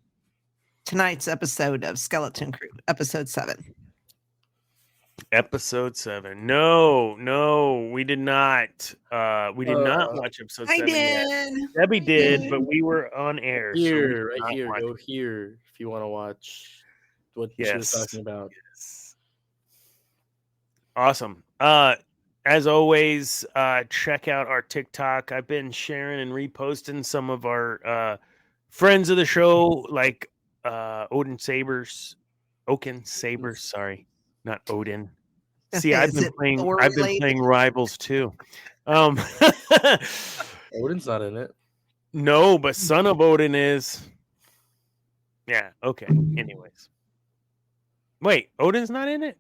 tonight's episode of Skeleton Crew, episode 7. Episode 7. No, we did not. We did not watch episode 7 I yet. did. Debbie did, but we were on air. so we Here, did right not here. watch Go it. here if you want to watch what she was talking about. Yes. Awesome. As always, check out our TikTok. I've been sharing and reposting some of our friends of the show, like Oaken Sabers. Sorry, not Odin. See, I've Is been it playing. Thor I've been related? playing Rivals too. Odin's not in it. No, but Son of Odin is. Yeah. Okay. Anyways, wait, Odin's not in it.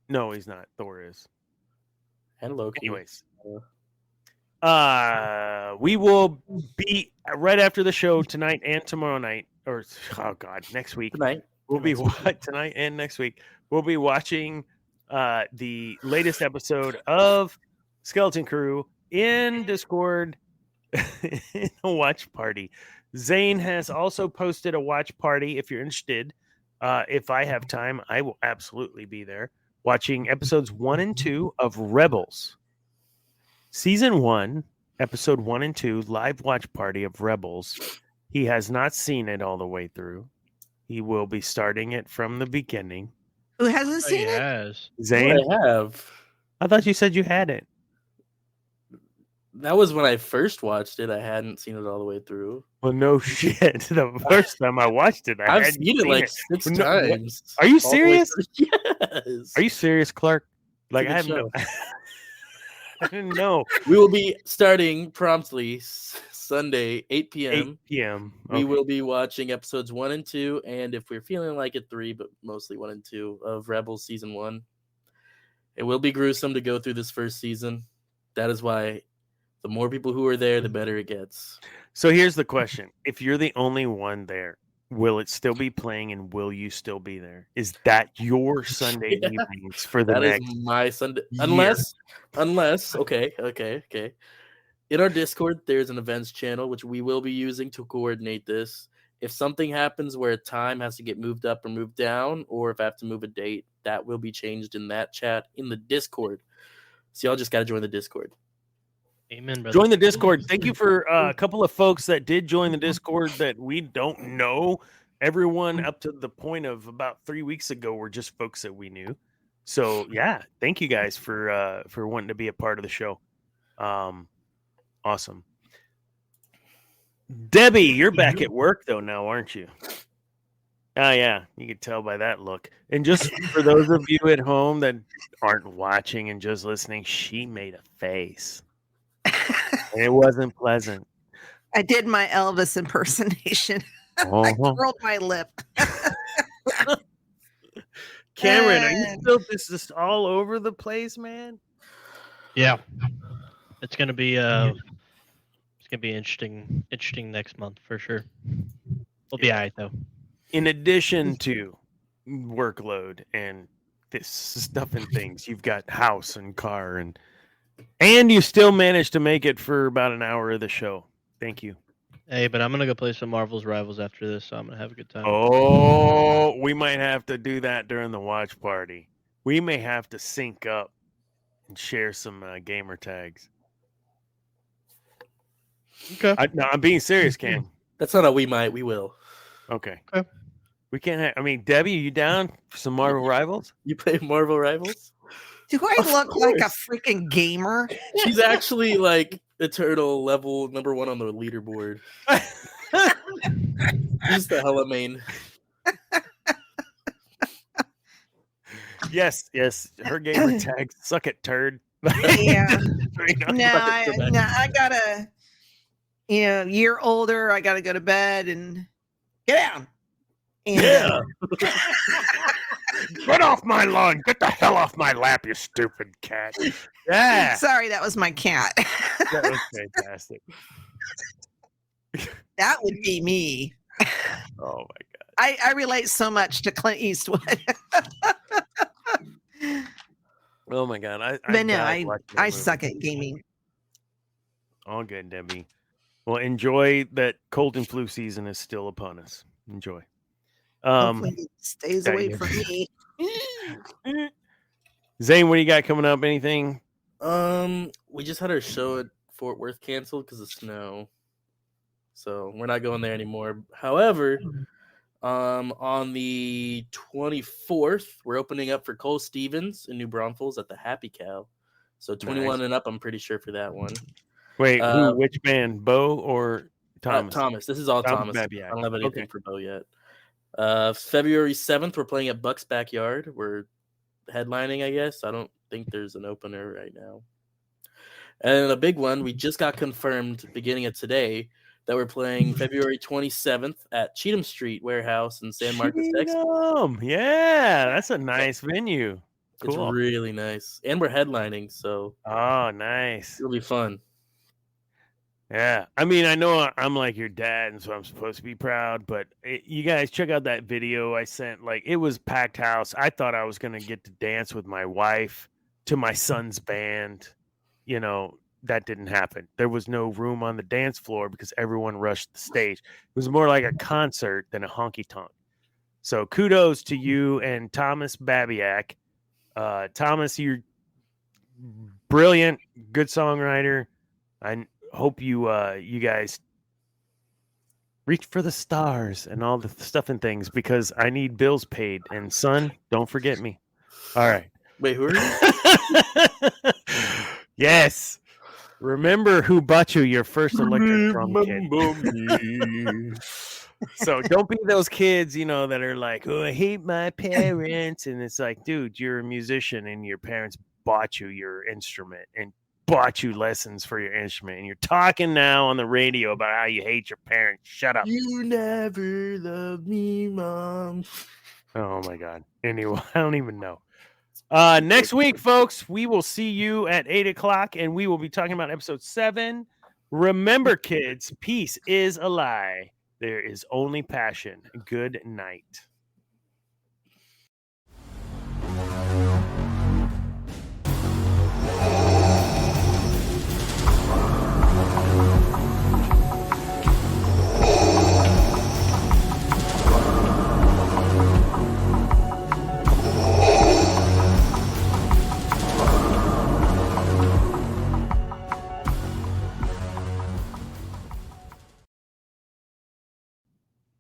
No, he's not. Thor is. And Loki. Anyways, we will be right after the show tonight and tomorrow night, or next week. Tonight. We'll be tonight and next week. We'll be watching the latest episode of Skeleton Crew in Discord in a watch party. Zane has also posted a watch party if you're interested. If I have time, I will absolutely be there watching episodes 1 and 2 of Rebels. Season 1, episode 1 and 2, live watch party of Rebels. He has not seen it all the way through. He will be starting it from the beginning. Who hasn't Oh, he seen it? has. Zane, I have. I thought you said you had it. That was when I first watched it. I hadn't seen it all the way through. Well, no shit. The first time I watched it, I've hadn't seen it like 6 No, what? times. Are you all the way serious? through. Yes. Are you serious, Clark? Like, a I good have no. show. I didn't know. We will be starting promptly Sunday, 8 p.m. 8 p.m. We Okay. will be watching episodes 1 and 2, and if we're feeling like it, 3, but mostly 1 and 2 of Rebels season 1. It will be gruesome to go through this first season. That is why the more people who are there, the better it gets. So here's the question: if you're the only one there, will it still be playing, and will you still be there? Is that your Sunday Yeah. evenings for the That is next? my Sunday. year. Unless, okay. In our Discord, there's an events channel, which we will be using to coordinate this. If something happens where a time has to get moved up or moved down, or if I have to move a date, that will be changed in that chat in the Discord. So y'all just got to join the Discord. Amen, brother. Join the Discord. Thank you for a couple of folks that did join the Discord that we don't know. Everyone up to the point of about 3 weeks ago were just folks that we knew. So yeah, thank you guys for wanting to be a part of the show. Awesome. Debbie, you're back at work though now, aren't you? Oh yeah, you can tell by that look. And just for those of you at home that aren't watching and just listening, she made a face. And it wasn't pleasant. I did my Elvis impersonation. I Uh-huh. curled my lip. Cameron, are you still just all over the place, man? Yeah, it's gonna be interesting next month for sure. We'll be alright though. In addition to workload and this stuff and things, you've got house and car and you still managed to make it for about an hour of the show. Thank you. Hey, but I'm gonna go play some Marvel's Rivals after this, so I'm gonna have a good time. Oh, we might have to do that during the watch party. We may have to sync up and share some gamer tags. Okay. No, I'm being serious, Cam. That's not a we might, we will. Okay. Okay. We can't have. I mean, Debbie, you down for some Marvel Rivals? You play Marvel Rivals? Do I Of look like a course. freaking gamer? She's actually like eternal level number 1 on the leaderboard. She's the hella main. Yes. Her gamer tag, suck it, turd. Yeah. Right now. No, I gotta, year older. I gotta go to bed and get down. And, Yeah. Get off my lawn. Get the hell off my lap, you stupid cat. Yeah. Sorry, that was my cat. That was fantastic. That would be me. Oh my I relate so much to Clint Eastwood. Oh my god. But no, died watching that I movie. suck at gaming. All good, Debbie. Well, enjoy that cold and flu season is still upon us. Enjoy. Hopefully it stays yeah, away yeah. from me. Zane, what do you got coming up? Anything? We just had our show at Fort Worth canceled because of snow, so we're not going there anymore. However, on the 24th, we're opening up for Cole Stevens in New Braunfels at the Happy Cow. So 21 Nice. and up, I'm pretty sure for that one. Wait, who? Which band? Bo or Thomas? Thomas. This is all Thomas Thomas. Babiak. I don't have anything Okay. for Bo yet. February 7th, we're playing at Buck's Backyard. We're headlining, I guess. I don't think there's an opener right now. And a big one, we just got confirmed beginning of today that we're playing February 27th at Cheatham Street Warehouse in San Marcos, Texas. Cheatham. Yeah, that's a nice venue. It's Cool. really nice. And we're headlining, so Oh, nice. it'll be fun. Yeah. I mean, I know I'm like your dad, and so I'm supposed to be proud, but you guys check out that video I sent. Like, it was packed house. I thought I was going to get to dance with my wife to my son's band. You know, that didn't happen. There was no room on the dance floor because everyone rushed the stage. It was more like a concert than a honky tonk. So kudos to you and Thomas Babiak. Thomas, you're brilliant, good songwriter. I hope you you guys reach for the stars and all the stuff and things because I need bills paid. And son, don't forget me. All right. Wait, who are you? Yes. Remember who bought you your first electric drum kit. Me. So don't be those kids, you know, that are like, oh, I hate my parents. And it's like, dude, you're a musician and your parents bought you your instrument and bought you lessons for your instrument. And you're talking now on the radio about how you hate your parents. Shut up. You never loved me, Mom. Oh my God. Anyway, I don't even know. Next week, folks, we will see you at 8:00 and we will be talking about episode 7. Remember, kids, peace is a lie. There is only passion. Good night.